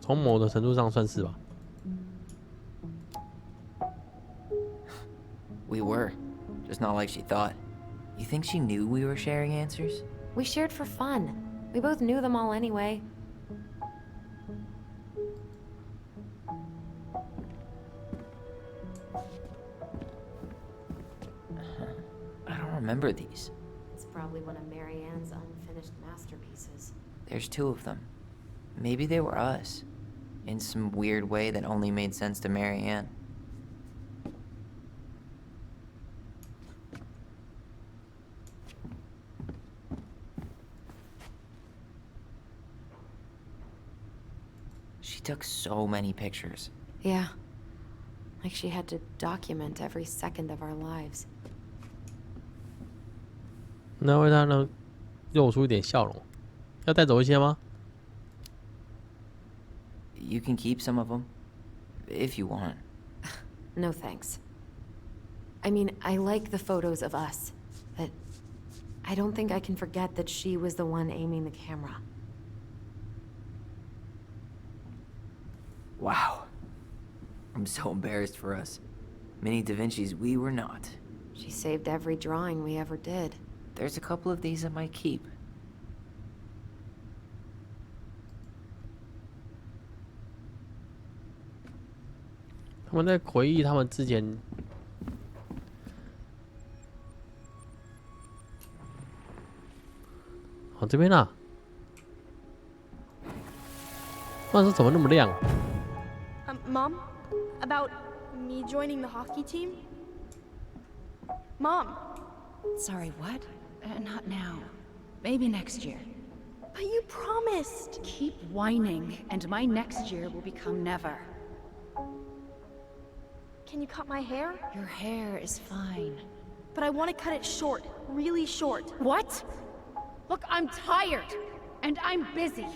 从某的程度上算是吧。We were. Just not like she thought. You think she knew we were sharing answers? We shared for fun. We both knew them all anyway. I don't remember these. It's probably one of Marianne's unfinished masterpieces. There's two of them. Maybe they were us. In some weird way that only made sense to Marianne. She took so many pictures. Yeah. Like she had to document every second of our lives. 那为他能露出一点笑容，要带走一些吗？ You can keep some of them, if you want. No thanks. I mean, I like the photos of us, but I don't think I can forget that she was the one aiming the camera. Wow. I'm so embarrassed for us. Mini Da Vinci's we were not. She saved every drawing we ever did. There's a couple of these I might keep. 他们在回忆他们之前。哦，这边啊。那是怎么那么亮？ Mom? About me joining the hockey team? Mom! Sorry, what? Not now. Maybe next year. But you promised! Keep whining, and my next year will become never. Can you cut my hair? Your hair is fine. But I want to cut it short. Really short. What? Look, I'm tired. And I'm busy.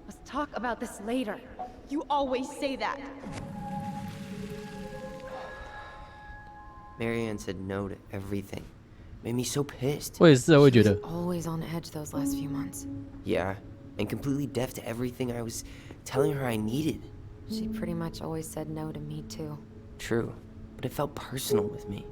Let's talk about this later. You always say that. Marianne said no to everything. Made me so pissed. 我也是，我也觉得。 Always on edge those last few months. Yeah, and completely deaf to everything I was telling her I needed. She pretty much always said no to me, too. True, but it felt personal with me.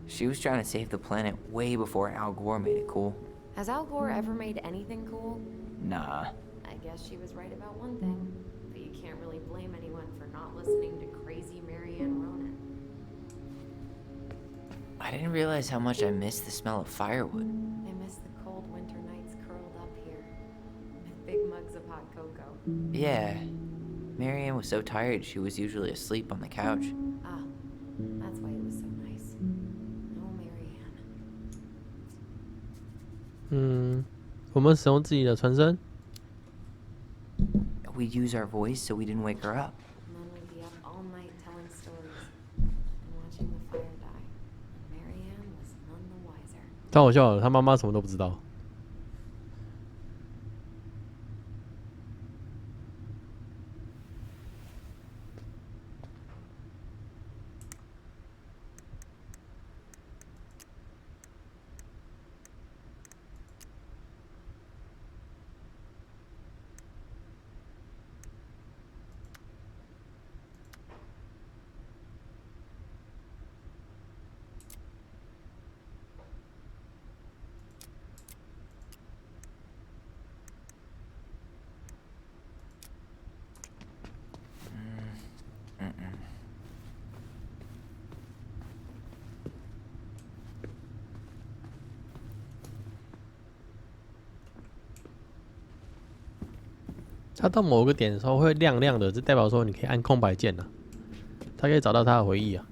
She was trying to save the planet way before Al Gore made it cool. Has Al Gore ever made anything cool? Nah. I guess she was right about one thing. But you can't really blame anyone for not listening to crazy Marianne Ronan. I didn't realize how much I missed the smell of firewood. I miss the cold winter nights curled up here. With big mugs of hot cocoa. Yeah. Marianne was so tired she was usually asleep on the couch. Ah, that's 我们使用自己的传声。We'd use our voice so we didn't wake her up. And then we'd be up all night telling stories and watching the fire die. And Marianne was none the wiser. 太好笑了，他妈妈什么都不知道。它到某个点的时候会亮亮的，这代表说你可以按空白键了，它可以找到他的回忆啊。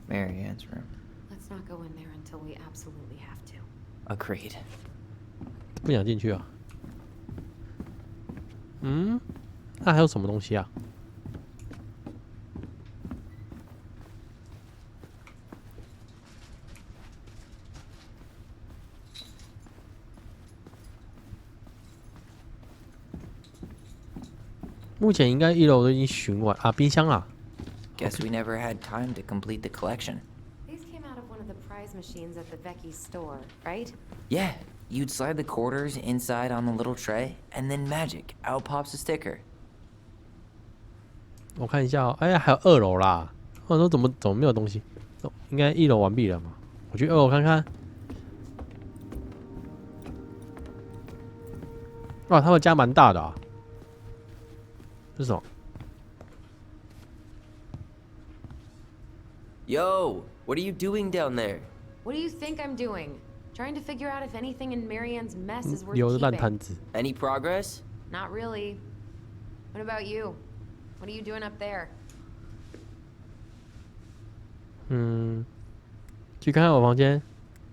Marianne's room. Let's not go in there until we absolutely have to. Agreed. 不想进去啊。那还有什么东西啊？目前应该一楼都已经巡完啊，冰箱啊。Guess we never had time to complete the collection. These came out of one of the prize machines at the Vecchi's store, right? Yeah, you'd slide the quarters inside on the little tray, and then magic, out pops a sticker. 我看一下哦，哎呀，还有2楼啦。我说怎么没有东西？应该1楼完毕了嘛？我去2楼看看。哇，他们家蛮大的啊。这是什么？ Yo, what are you doing down there? What do you think I'm doing? Trying to figure out if anything in Marianne's mess is worth 留着烂 keeping. 摊子。 Any progress? Not really. What about you? What are you doing up there? 去看看我房间，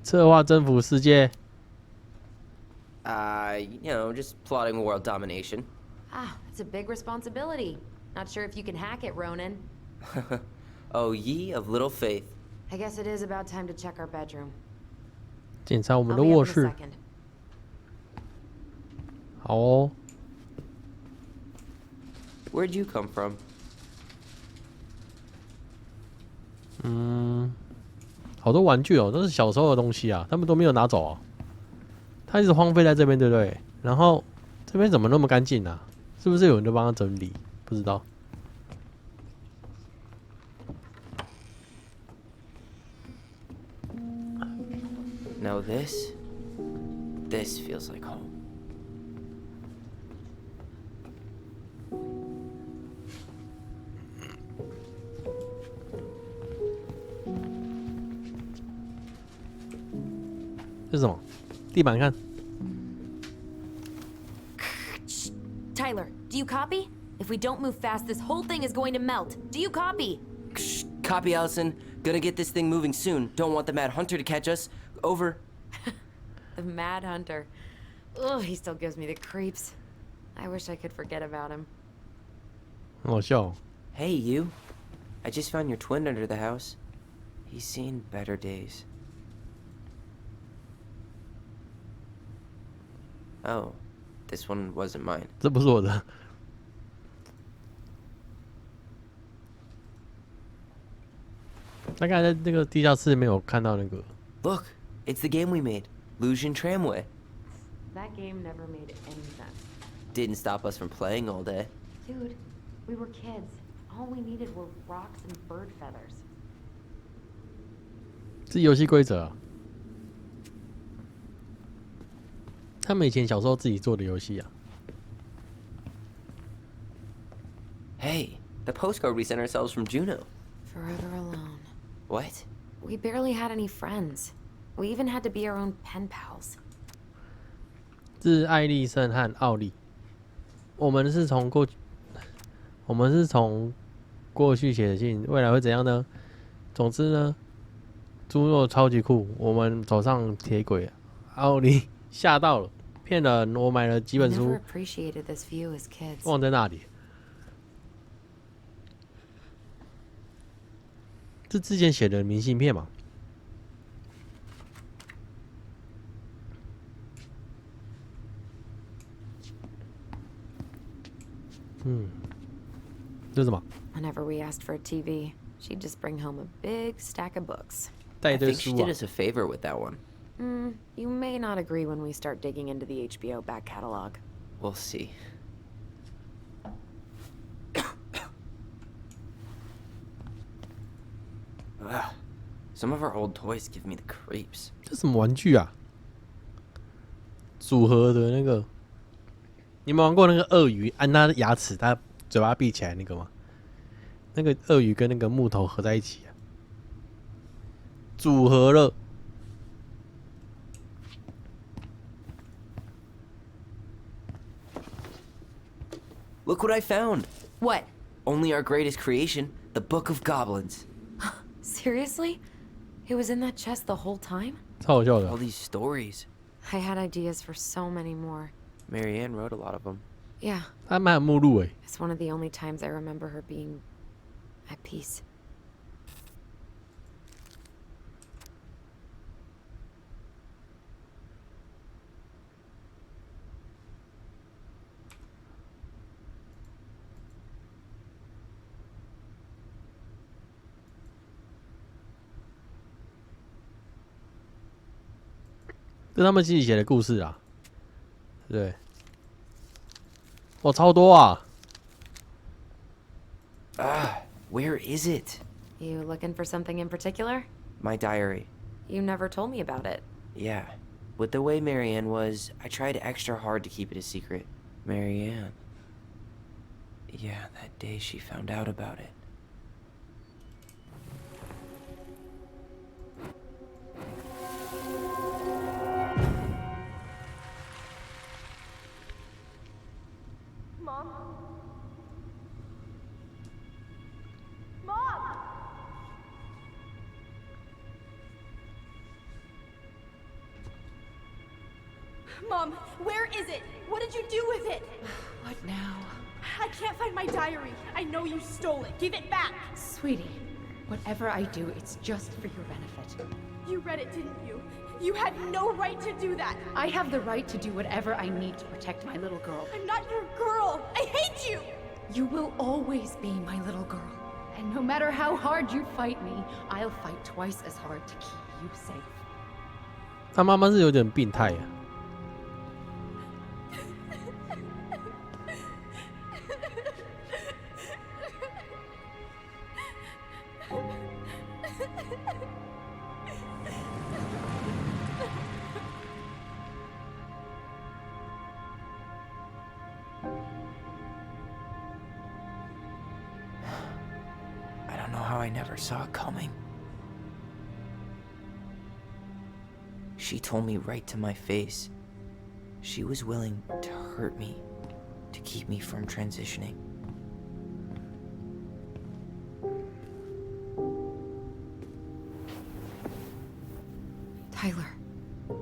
策划征服世界。Just plotting world domination. Ah, it's a big responsibility. Not sure if you can hack it, Ronan. Oh, ye of little faith. I guess it is about time to check our bedroom. 检查我们 I'll 的 be 卧 up in a 室。 second. 好哦。 Where'd you come from? 好多玩具哦，都是小时候的东西啊，他们都没有拿走哦。它一直荒废在这边，对不对？然后这边怎么那么干净啊？是不是有人就帮他整理？不知道。 Now this feels like home.这是什么？地板看。 Tyler, do you copy? If we don't move fast, this whole thing is going to melt. Do you copy? Copy, Alyson. Gonna get this thing moving soon. Don't want the Mad Hunter to catch us. Over. The Mad Hunter. Ugh, he still gives me the creeps. I wish I could forget about him. 很好笑哦。 Hey, you. I just found your twin under the house. He's seen better days. Oh, this one wasn't mine. 这不是我的。大概在那个地下室没有看到那个。 Look, it's the game we made. Lucian Tramway. That game never made any sense. Didn't stop us from playing all day. Dude, we were kids. All we needed were rocks and bird feathers. 是游戏规则啊。他们以前小时候自己做的游戏啊。 Hey, the postcard we sent ourselves from Juneau. Forever alone. What? We barely had any friends. We even had to be our own pen pals. 是艾丽森和奥利。我们是从过去写的信，未来会怎样呢？总之呢，猪肉超级酷，我们走上铁轨，奥利吓到了，骗人！我买了几本 I 书 never，appreciated this view as kids. 忘在那里。这之前写的明信片嘛？这是什么？ Whenever we asked for a TV, she'd just bring home a big stack of books. 带一 I 堆 think she 书 did 啊！ us a favor with that one. You may not agree when we start digging into the HBO back catalog. We'll see. Ugh. Some of our old toys give me the creeps. 这什么玩具啊？组合的那个，你们玩过那个鳄鱼按它的牙齿，它嘴巴闭起来那个吗？那个鳄鱼跟那个木头合在一起啊，组合了。Look what I found! What? Only our greatest creation, the Book of Goblins. Seriously? It was in that chest the whole time? 超好笑的 All。these stories. I had ideas for so many more. Marianne wrote a lot of them. Yeah, 他买有目录诶， it's one of the only times I remember her being at peace. 这是他们自己写的故事啊，对不对？哇，超多啊！ Where is it? You looking for something in particular? My diary. You never told me about it. Yeah. With the way Marianne was, I tried extra hard to keep it a secret. Marianne. Yeah, that day she found out about it. Mom? Mom! Mom, where is it? What did you do with it? What now? I can't find my diary. I know you stole it. Give it back. Sweetie, whatever I do, it's just for your benefit. You read it, didn't you? You had no right to do that. I have the right to do whatever I need to protect my little girl. I'm not your girl. I hate you. You will always be my little girl. And no matter how hard you fight me, I'll fight twice as hard to keep you safe. 他妈妈是有点病态啊。I don't know how I never saw it coming. She told me right to my face. She was willing to hurt me, to keep me from transitioning. Tyler,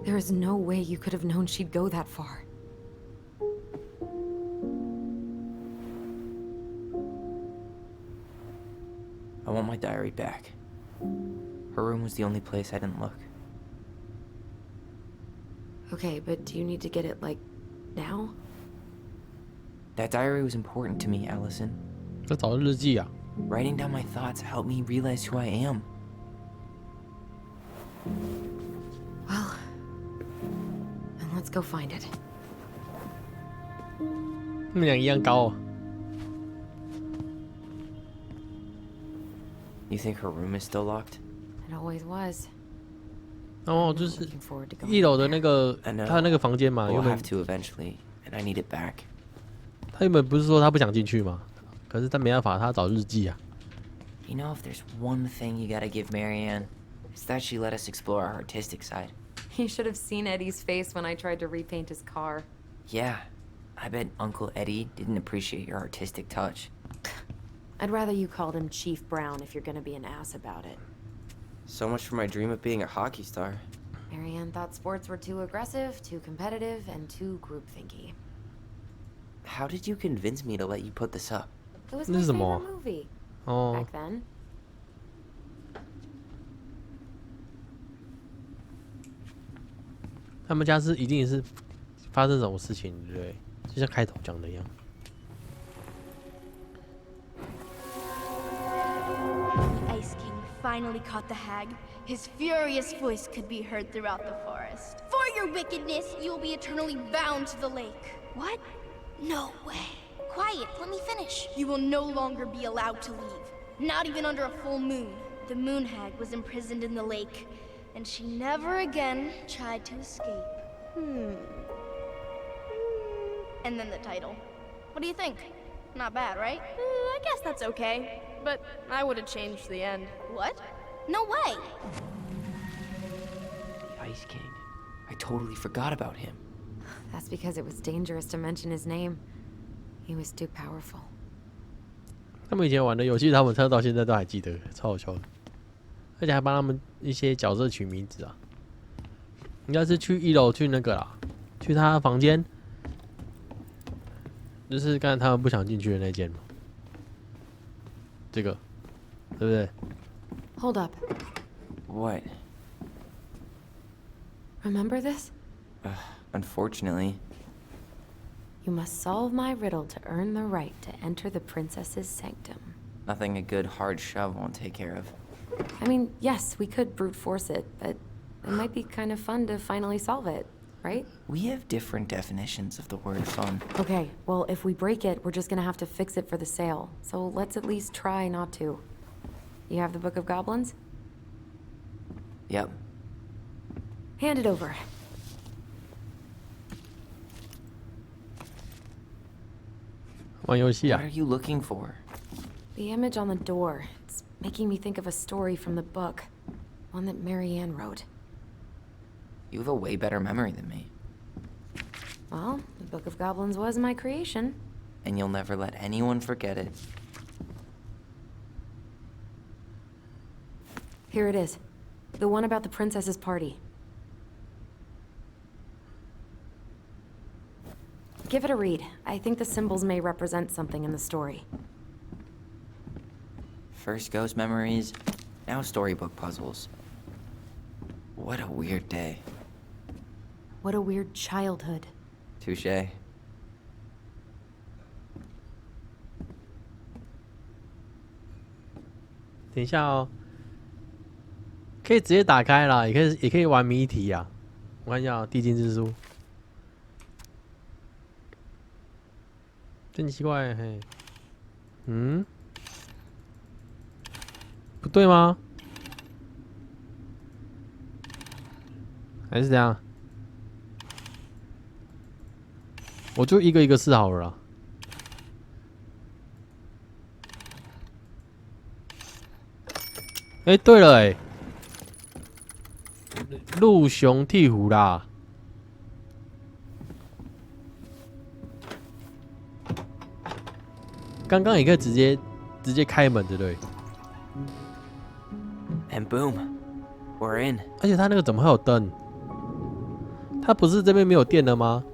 there is no way you could have known she'd go that far. I want my diary back. Her room was the only place I didn't look. Okay, but do you need to get it, like, now? That diary was important to me, Alyson. 在找日记啊， Writing down my thoughts helped me realize who I am. Well, then let's go find it. 他们俩一样高哦。 You think her room is still locked? It always was. 然后就是 Looking forward to going 一楼的 there. 那个 I know. 他那个房间嘛， We'll 原本 have to eventually, and I need it back. 他原本不是说他不想进去吗？可是他没办法，他找日记啊。 You know, if there's one thing you gotta give Marianne, it's that she let us explore our artistic side. You should have seen Eddie's face when I tried to repaint his car. Yeah, I bet Uncle Eddie didn't appreciate your artistic touch. I'd rather you called him Chief Brown if you're gonna be an ass about it. So much for my dream of being a hockey star. Marianne thought sports were too aggressive, too competitive, and too groupthinky. How did you convince me to let you put this up? It was my favorite movie back then. 他们家是一定是发生什么事情，对不对？就像开头讲的一样。The Ice King finally caught the hag. His furious voice could be heard throughout the forest. For your wickedness, you will be eternally bound to the lake. What? No way. Quiet, let me finish. You will no longer be allowed to leave, not even under a full moon. The moon hag was imprisoned in the lake, and she never again tried to escape. And then the title. What do you think? Not bad, right? I guess that's okay. But I would have changed the end. What? No way! The Ice King. I totally forgot about him. That's because it was dangerous to mention his name. He was too powerful. 他们以前玩的游戏，他们到现在都还记得，超好笑的。而且还帮他们一些角色取名字啊。应该是去1楼去那个啦，去他房间，就是刚才他们不想进去的那间嘛。这个，对不对？ Hold up. What? Remember this? Unfortunately. You must solve my riddle to earn the right to enter the princess's sanctum. Nothing a good hard shove won't take care of. I mean, yes, we could brute force it, but it might be kind of fun to finally solve it, right? We have different definitions of the word fun. Okay, well, if we break it, we're just gonna have to fix it for the sale. So let's at least try not to. You have the Book of Goblins? Yep. Hand it over. What are you looking for? The image on the door. It's making me think of a story from the book. One that Marianne wrote. You have a way better memory than me. Well, the Book of Goblins was my creation. And you'll never let anyone forget it. Here it is. The one about the princess's party. Give it a read. I think the symbols may represent something in the story. First ghost memories, now storybook puzzles. What a weird day. What a weird childhood. Touché. 等一下哦，可以直接打开啦，也可以玩谜题啊。我看一下、地精之书，真奇怪嘿，不对吗？还是怎样？我就一个一个试好了啦。哎、对了哎、鹿熊鹈鹕啦。刚刚也可以直接开门，对不对？ And boom, we're in. 而且它那个怎么会有灯？它不是这边没有电了吗？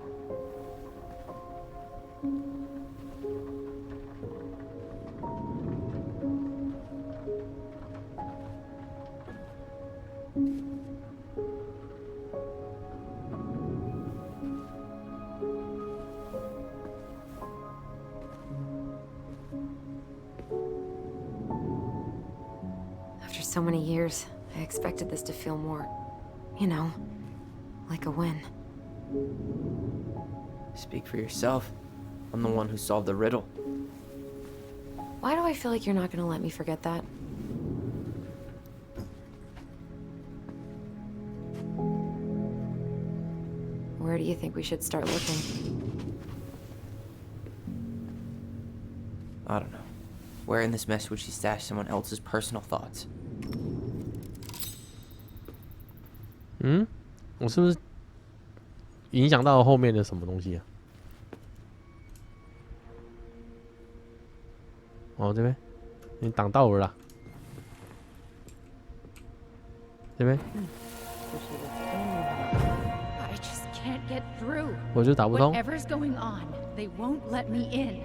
After so many years, I expected this to feel more, you know, like a win. Speak for yourself. I'm the one who solved the riddle. Why do I feel like you're not gonna let me forget that? Where do you think we should start looking? I don't know. Where in this mess would she stash someone else's personal thoughts? 我是不是影响到后面的什么东西啊？哦，这边你挡到我了啦，这边。can't get through. 我就打不通。 Whatever's going on, they won't let me in.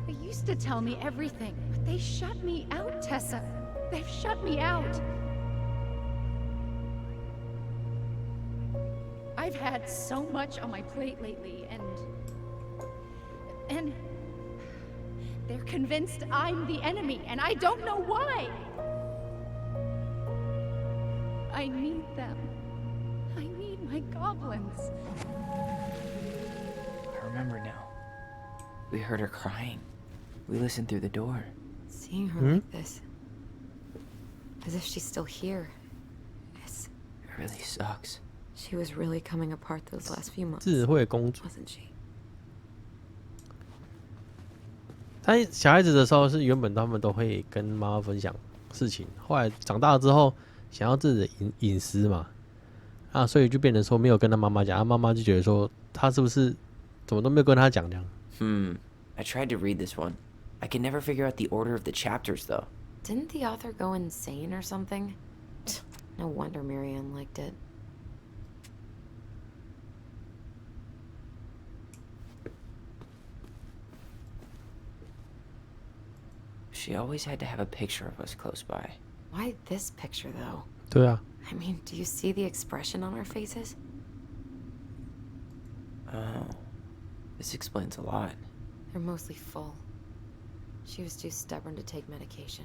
They used to tell me everything, but they shut me out, Tessa. They've shut me out. I've had so much on my plate lately, and they're convinced I'm the enemy, and I don't know why. I need them. I need my goblins. I remember now. We heard her crying. We listened through the door. Seeing her like this, as if she's still here, It really sucks. she was really coming apart those last few months, 智慧公主， wasn't she? 她小孩子的时候是原本他们都会跟妈妈分享事情，后来长大了之后想要自己的隐私嘛，所以就变成说没有跟他妈妈讲，妈妈就觉得说他是不是怎么都没有跟他讲这样。I tried to read this one. I can never figure out the order of the chapters, though. Didn't the author go insane or something? No wonder Marianne liked it. She always had to have a picture of us close by. Why this picture, though? 对啊， I mean, do you see the expression on our faces? Oh, this explains a lot. They're mostly full. She was too stubborn to take medication.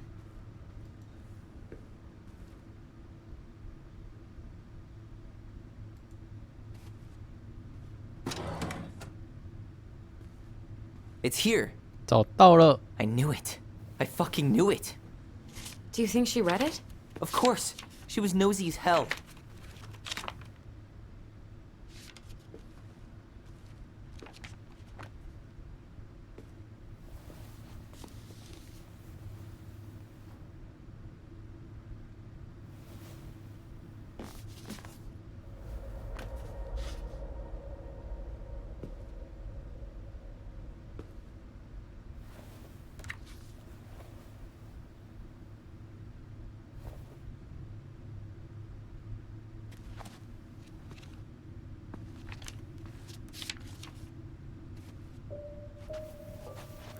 It's here. 找到了。 I knew it. I fucking knew it. Do you think she read it? Of course. She was nosy as hell.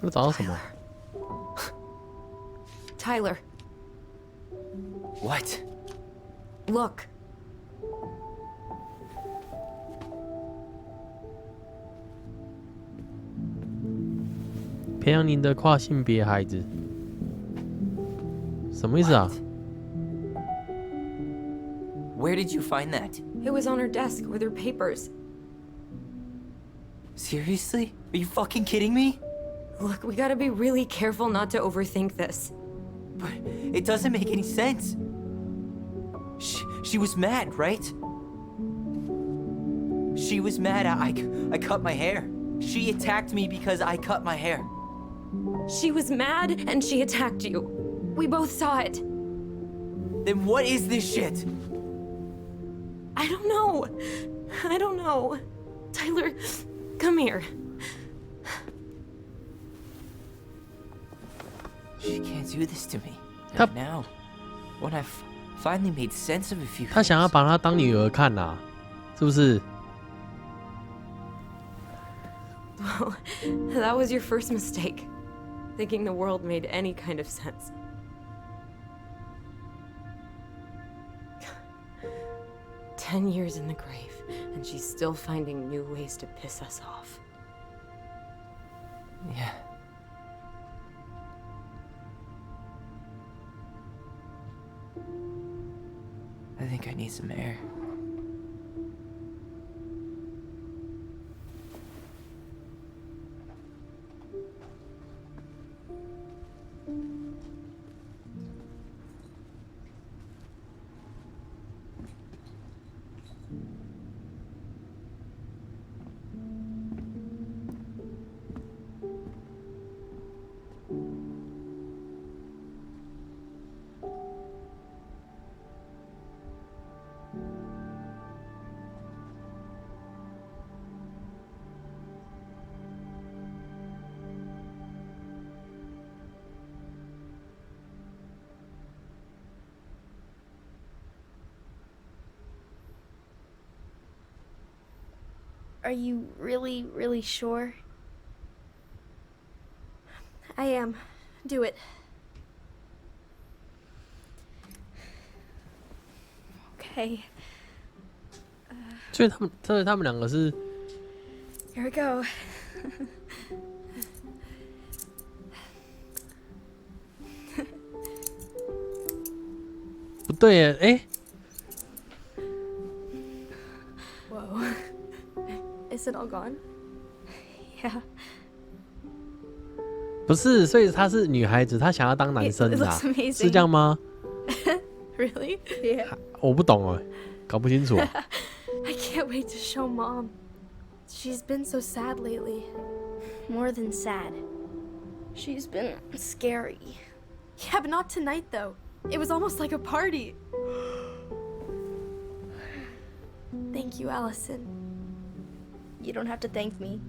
又找到什么？ Tyler, What? look. 培养您的跨性别孩子，什么意思啊？ Where did you find that? It was on her desk with her papers. Seriously? Are you fucking kidding me? Look, we gotta be really careful not to overthink this. But it doesn't make any sense. She was mad, right? She was mad I cut my hair. She attacked me because I cut my hair. She was mad and she attacked you. We both saw it. Then what is this shit? I don't know. I don't know. Tyler, come here. She can't do this to me. Yep. Not now. When I've finally made sense of a few 他想要 things. 把她当女儿看呐、是不是？ Well, that was your first mistake. Thinking the world made any kind of sense. "10 years in the grave, and she's still finding new ways to piss us off." Yeah. I think I need some air. Are you really, really sure? I am. Do it. Okay. 所以他们两个是 Here we go. 不对耶？哎， Whoa. Is it all gone? Yeah. 不是，所以她是女孩子，她想要当男生 It 的、啊 looks，amazing. 是这样吗？ Really? Yeah. 我不懂哦，搞不清楚。 I can't wait to show Mom. She's been so sad lately. More than sad. She's been scary. Yeah, but not tonight though. It was almost like a party. Thank you, Alyson. You don't have to thank me.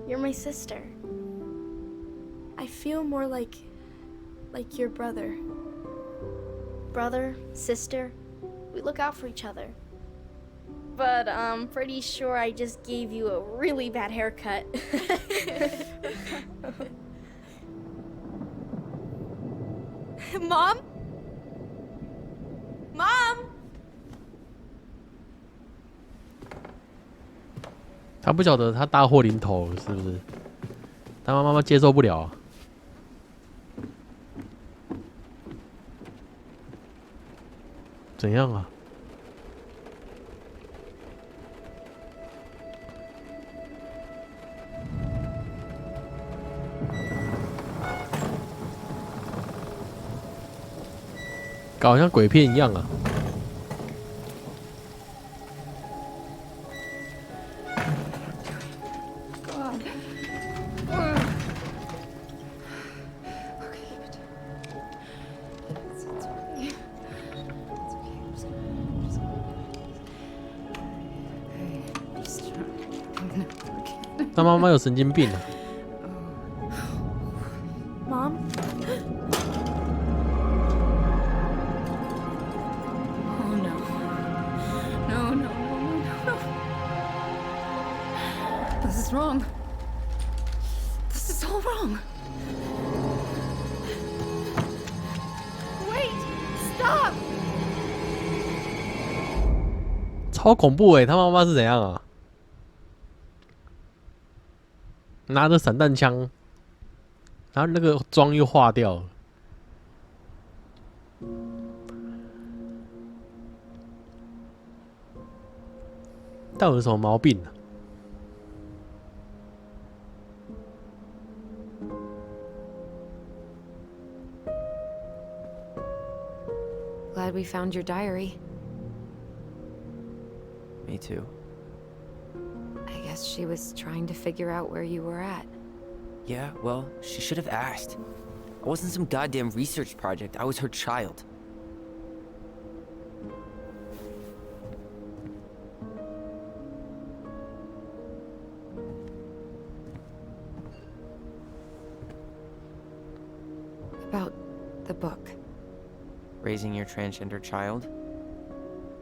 You're my sister. I feel more like your brother. Brother, sister, we look out for each other. But I'm pretty sure I just gave you a really bad haircut. Mom? Mom? 他不晓得他大祸临头是不是？他妈妈接受不了、啊。怎样啊？搞得像鬼片一样啊！ 他妈妈有神经病啊！ Mom? Oh no. No, no, no, no, no. This is wrong. This is all wrong. Wait! Stop! 超恐怖哎、欸！他妈妈是怎样啊？拿着散弹枪，然后那个妆又化掉了。到底有什么毛病啊？ Glad we found your diary. Me too. I guess she was trying to figure out where you were at. Yeah, well, she should have asked. I wasn't some goddamn research project. I was her child. About the book. Raising your transgender child?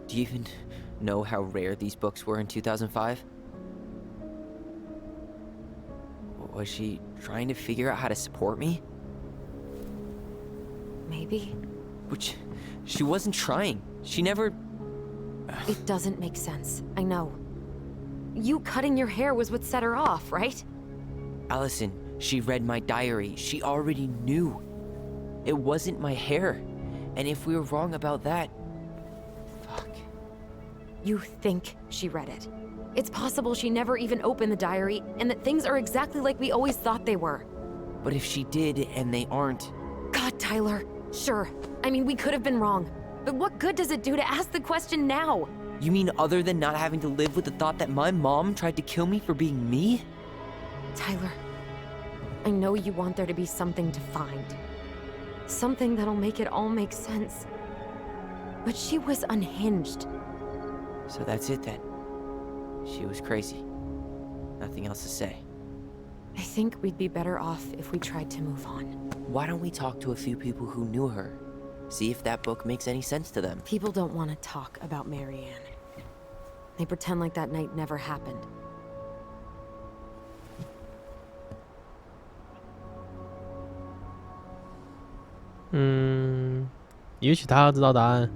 Do you even know how rare these books were in 2005? Was she trying to figure out how to support me? Maybe. Which, she wasn't trying. She never... It doesn't make sense. I know. You cutting your hair was what set her off, right? Alyson, she read my diary. She already knew. It wasn't my hair. And if we were wrong about that... Fuck. You think she read it. It's possible she never even opened the diary, and that things are exactly like we always thought they were. But if she did, and they aren't... God, Tyler. Sure. I mean, we could have been wrong. But what good does it do to ask the question now? You mean other than not having to live with the thought that my mom tried to kill me for being me? Tyler, I know you want there to be something to find. Something that'll make it all make sense. But she was unhinged. So that's it then. She was crazy. Nothing else to say. I think we'd be better off if we tried to move on. Why don't we talk to a few people who knew her? See if that book makes any sense to them. People don't want to talk about Marianne. They pretend like that night never happened. 也许他要知道答案。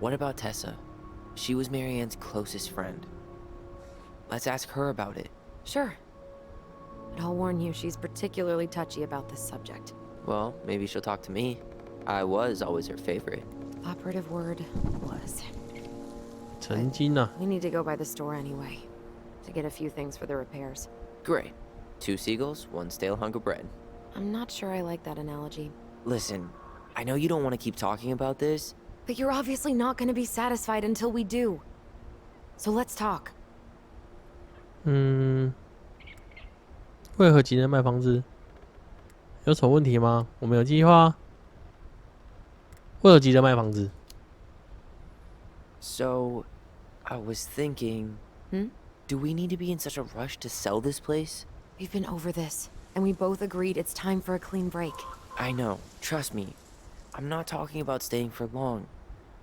What about Tessa? She was Marianne's closest friend. Let's ask her about it. Sure. But I'll warn you, she's particularly touchy about this subject. Well, maybe she'll talk to me. I was always her favorite. Operative word was. 曾经啊， We need to go by the store anyway, to get a few things for the repairs. Great. 2 seagulls, 1 stale hunk of bread. I'm not sure I like that analogy. Listen, I know you don't want to keep talking about this. But you're obviously not going to be satisfied until we do. So let's talk. 为何急着卖房子？有什么问题吗？我们有计划。为何急着卖房子？ So, I was thinking... Do we need to be in such a rush to sell this place? We've been over this, and we both agreed it's time for a clean break. I know. Trust me. I'm not talking about staying for long.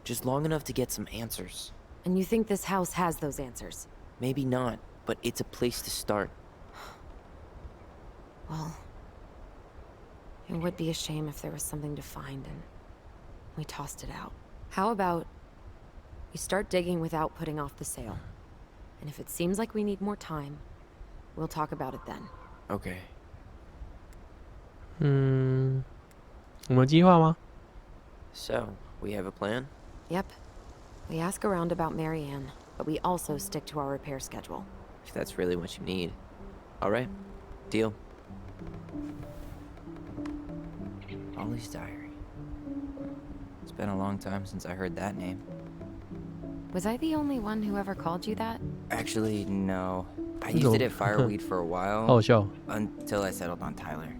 Just long enough to get some answers. And you think this house has those answers? Maybe not, but it's a place to start. Well, it would be a shame if there was something to find and we tossed it out. How about we start digging without putting off the sale? And if it seems like we need more time, we'll talk about it then. Okay. 我们有计划吗？ So, we have a plan? Yep. We ask around about Marianne, but we also stick to our repair schedule. If that's really what you need. Alright. Deal. Ollie's diary. It's been a long time since I heard that name. Was I the only one who ever called you that? Actually, no. I used it at Fireweed for a 好 while, 好笑。 until I settled on Tyler.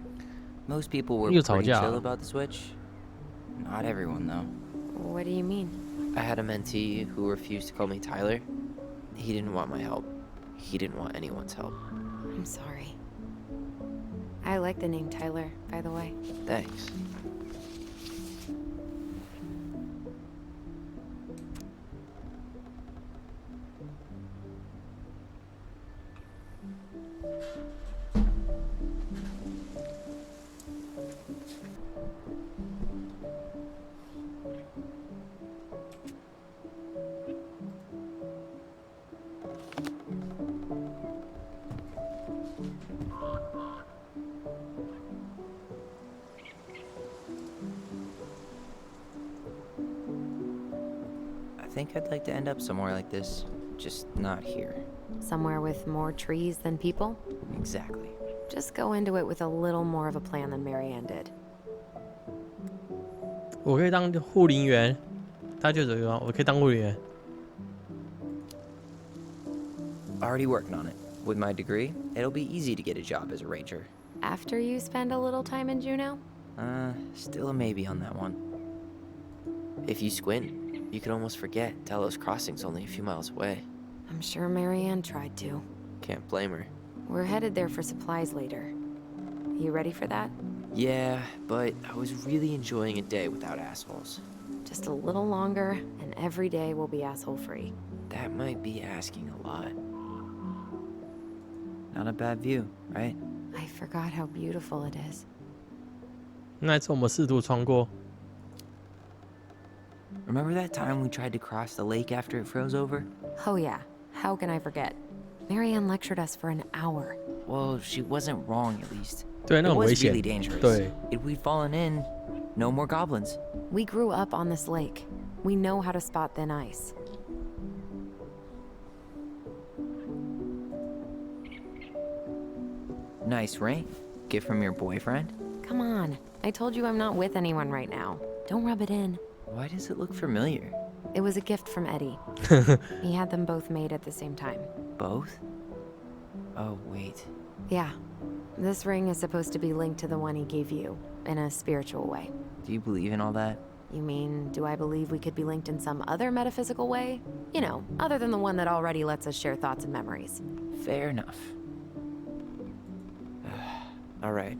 Most people were 又吵 pretty 架 chill 了。 about the switch. Not everyone, though. What do you mean? I had a mentee who refused to call me Tyler. He didn't want my help. He didn't want anyone's help. I'm sorry. I like the name Tyler, by the way. Thanks. I think I'd like to end up somewhere like this, just not here. Somewhere with more trees than people? Exactly. Just go into it with a little more of a plan than Marianne did. 我可以当护林员，他就这个，我可以当护林员。 Already working on it. With my degree, it'll be easy to get a job as a ranger. After you spend a little time in Juneau? Still a maybe on that one. If you squint, you could almost forget Delos Crossing's only a few miles away. I'm sure Marianne tried to. Can't blame her. We're headed there for supplies later. You ready for that? Yeah, but I was really enjoying a day without assholes. Just a little longer, and every day will be asshole-free. That might be asking a lot. Not a bad view, right? I forgot how beautiful it is. 那一次我们试图穿过， Remember that time we tried to cross the lake after it froze over? Oh yeah, how can I forget? Marianne lectured us for an hour. Well, she wasn't wrong, at least. 对，那 It 很危 was 险 really。dangerous. 对， If we'd fallen in, no more goblins. We grew up on this lake. We know how to spot thin ice. Nice ring. Gift from your boyfriend? Come on, I told you I'm not with anyone right now. Don't rub it in. Why does it look familiar? It was a gift from Eddie. He had them both made at the same time. Both? Oh, wait. Yeah. This ring is supposed to be linked to the one he gave you, in a spiritual way. Do you believe in all that? You mean, do I believe we could be linked in some other metaphysical way? You know, other than the one that already lets us share thoughts and memories. Fair enough. Alright.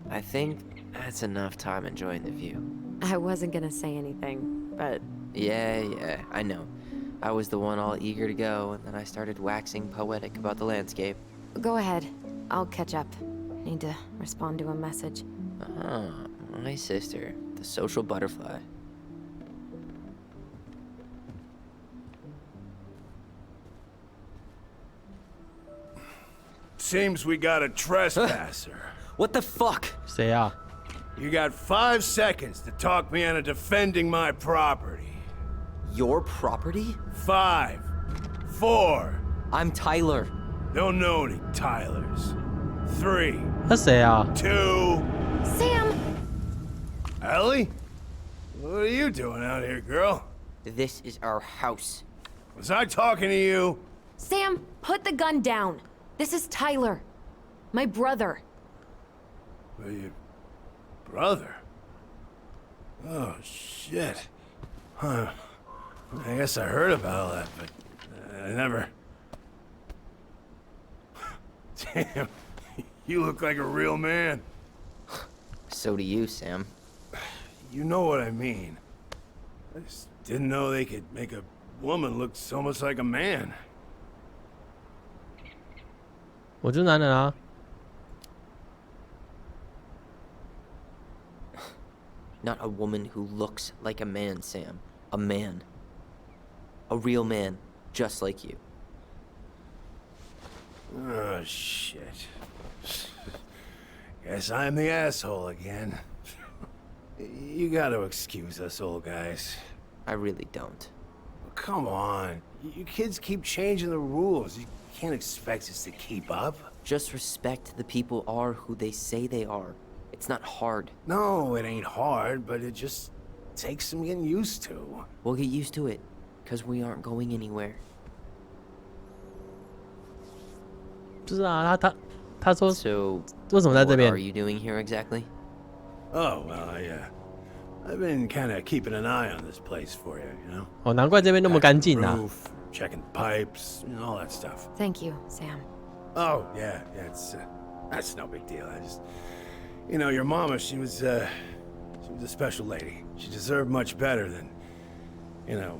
I think that's enough time enjoying the view. I wasn't gonna say anything, but... Yeah, I know. I was the one all eager to go, and then I started waxing poetic about the landscape. Go ahead. I'll catch up. Need to respond to a message. My sister, the social butterfly. Seems we got a trespasser. What the fuck? 谁啊？ You got 5 seconds to talk me into defending my property. Your property? 5, 4. I'm Tyler. Don't know any Tylers. 3, 那谁啊？ 2. Sam! Ellie? What are you doing out here, girl? This is our house. Was I talking to you? Sam, put the gun down. This is Tyler. My brother. Well, your brother? Oh, shit. Huh. I guess I heard about all that, but I never... Damn, you look like a real man. So do you, Sam. You know what I mean. I just didn't know they could make a woman look so much like a man. 我就是男人啊。 Not a woman who looks like a man, Sam. A man. A real man, just like you. Oh, shit. Guess I'm the asshole again. You gotta excuse us old guys. I really don't. Come on. You kids keep changing the rules. You can't expect us to keep up. Just respect the people are who they say they are. It's not hard. No, it ain't hard, but it just takes some getting used to. We'll get used to it, because we aren't going anywhere. 不是啊，他说 So, 为什么在这 what 边 are？ you doing here exactly? Oh, well, I've been kind of keeping an eye on this place for you, you know? 哦，难怪这边那么干净啊。 Roof, checking pipes, you know, all that stuff. Thank you, Sam. Oh, yeah, it's that's no big deal. I just, you know, your mama, she was a special lady. She deserved much better than, you know,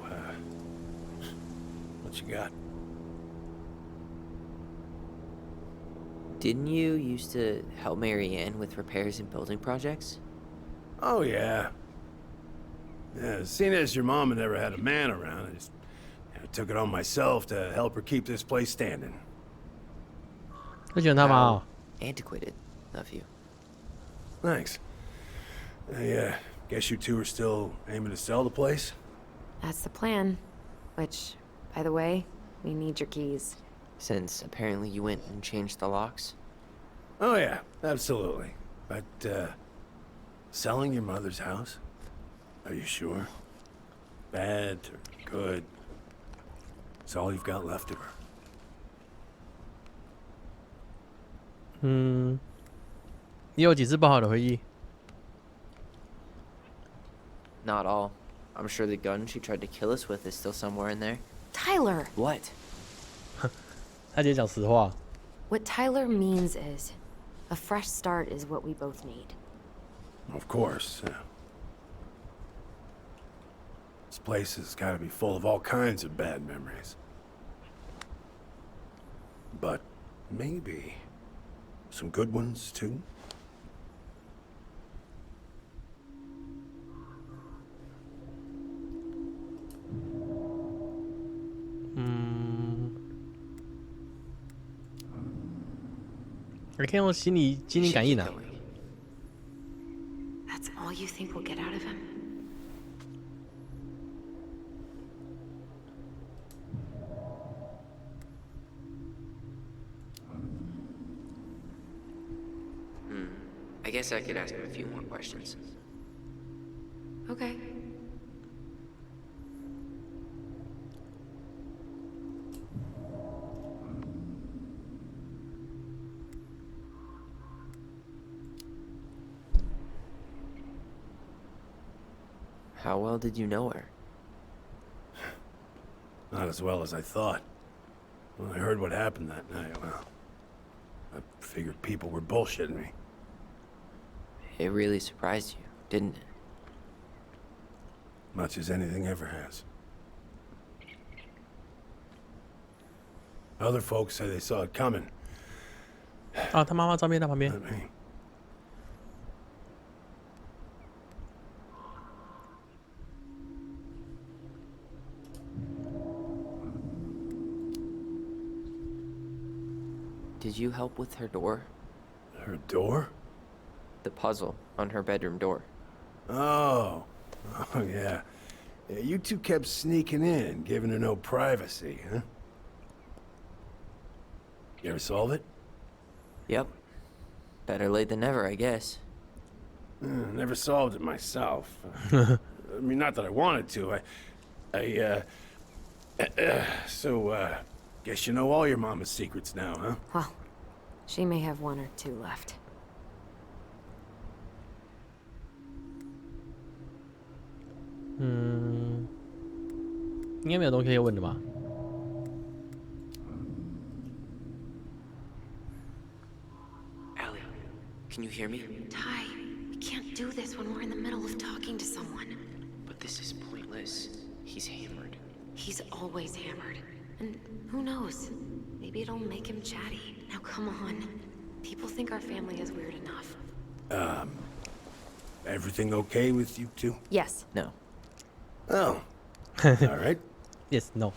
what you got. Didn't you used to help Mary Ann with repairs and building projects? Oh, yeah. Yeah, seeing as your mama never had a man around, I just took it on myself to help her keep this place standing. 会喜欢他吗？ Antiquated of you. Thanks. I guess you two are still aiming to sell the place? That's the plan. Which, by the way, we need your keys. Since apparently you went and changed the locks. Oh, yeah, absolutely. But, selling your mother's house? Are you sure? Bad or good? It's all you've got left of her. 嗯，你有几次不好的回忆？ Not all. I'm sure the gun she tried to kill us with is still somewhere in there. Tyler! What? 他直接讲实话。 What Tyler means is, a fresh start is what we both need. Of course, yeah. This place has got to be full of all kinds of bad memories. But maybe some good ones, too? Hmm. 你可以用心理感应啊。 That's all you think we'll get out of him? I guess I could ask him a few more questions. Okay. How well did you know her? Not as well as I thought. When I heard what happened that night, well, I figured people were bullshitting me. It really surprised you, didn't it? Much as anything ever has. Other folks say they saw it coming. 啊，他妈妈照片在旁边 Not。me. Did you help with her door? Her door? The puzzle on her bedroom door. Oh. Oh, yeah. Yeah, you two kept sneaking in, giving her no privacy, huh? You ever solve it? Yep. Better late than never, I guess. Never solved it myself. I mean, not that I wanted to. So, guess you know all your mama's secrets now, huh? Well, she may have one or two left. 应该没有东西可以问的吧？ Allie, can you hear me? Ty, we can't do this when we're in the middle of talking to someone. But this is pointless. He's hammered. He's always hammered. And who knows? Maybe it'll make him chatty. Now come on. People think our family is weird enough. Everything okay with you two? Yes. No. Oh. All right. Yes, no。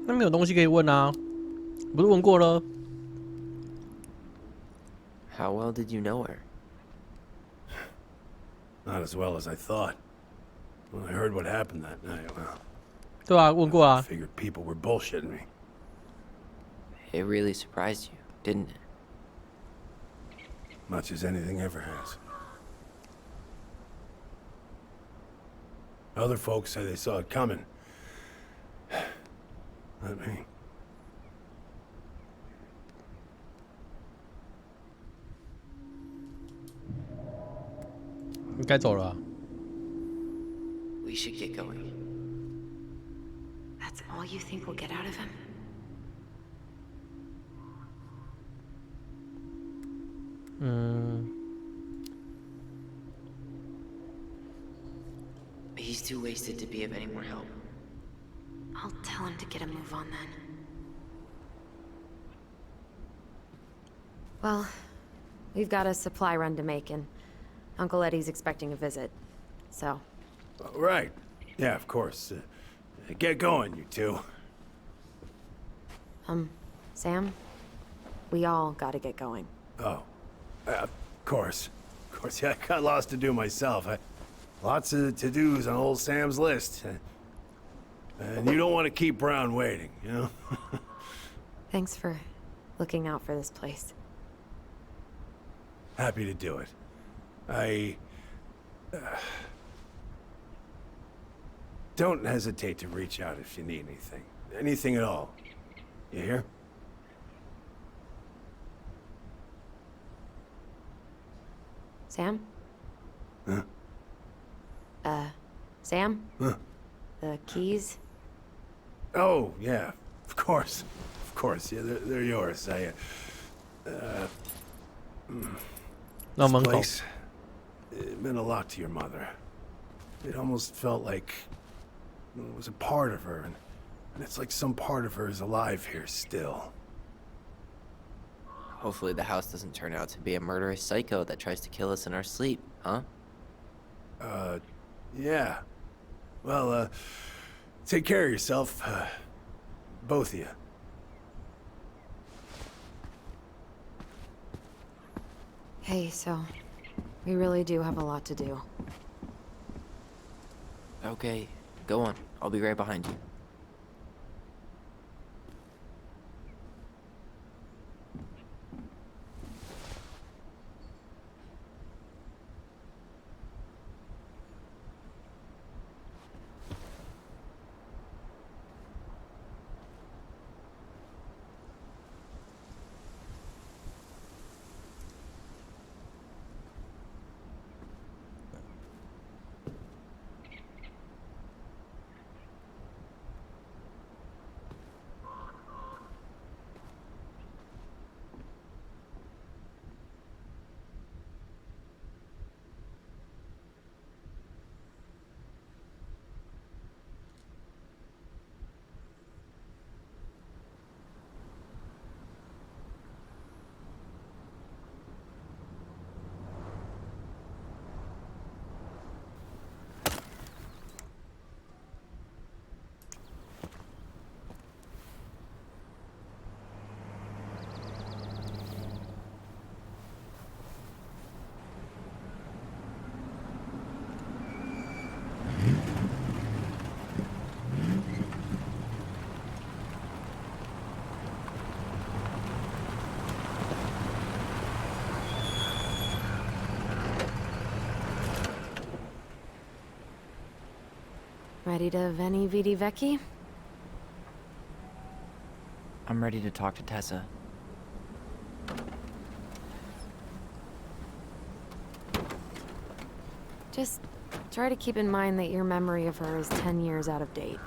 那没有东西可以问啊，不是问过了？ How well did you know her? Not as well as I thought. When I heard what happened that night, well, 对啊，问过 I 啊。 figured people were bullshitting me. It really surprised you, didn't it? Much as anything ever has. Other folks say they saw it coming. Not me. 你该走了啊。 We should get going. That's all you think we'll get out of him? He's too wasted to be of any more help. I'll tell him to get a move on then. Well, we've got a supply run to make, and Uncle Eddie's expecting a visit. So. Right. Yeah, of course. Get going, you two. Sam? We all gotta get going. Oh. Of course. Of course, yeah, I got lots to do myself. Lots of to-dos on old Sam's list. And you don't want to keep Brown waiting, you know? Thanks for looking out for this place. Happy to do it. Don't hesitate to reach out if you need anything. Anything at all. You hear? Sam? Huh? Sam? Huh? The keys? Oh, yeah. Of course. Of course. Yeah, they're yours. This place, it meant a lot to your mother. It almost felt like it was a part of her, and it's like some part of her is alive here still. Hopefully the house doesn't turn out to be a murderous psycho that tries to kill us in our sleep, huh? Yeah. Well, take care of yourself, both of you. Hey, so we really do have a lot to do. Okay, go on. I'll be right behind you. Ready to veni vidi vecchi? I'm ready to talk to Tessa. Just try to keep in mind that your memory of her is 10 years out of date.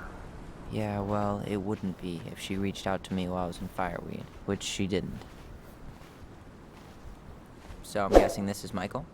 Yeah, well, it wouldn't be if she reached out to me while I was in Fireweed, which she didn't. So I'm guessing this is Michael?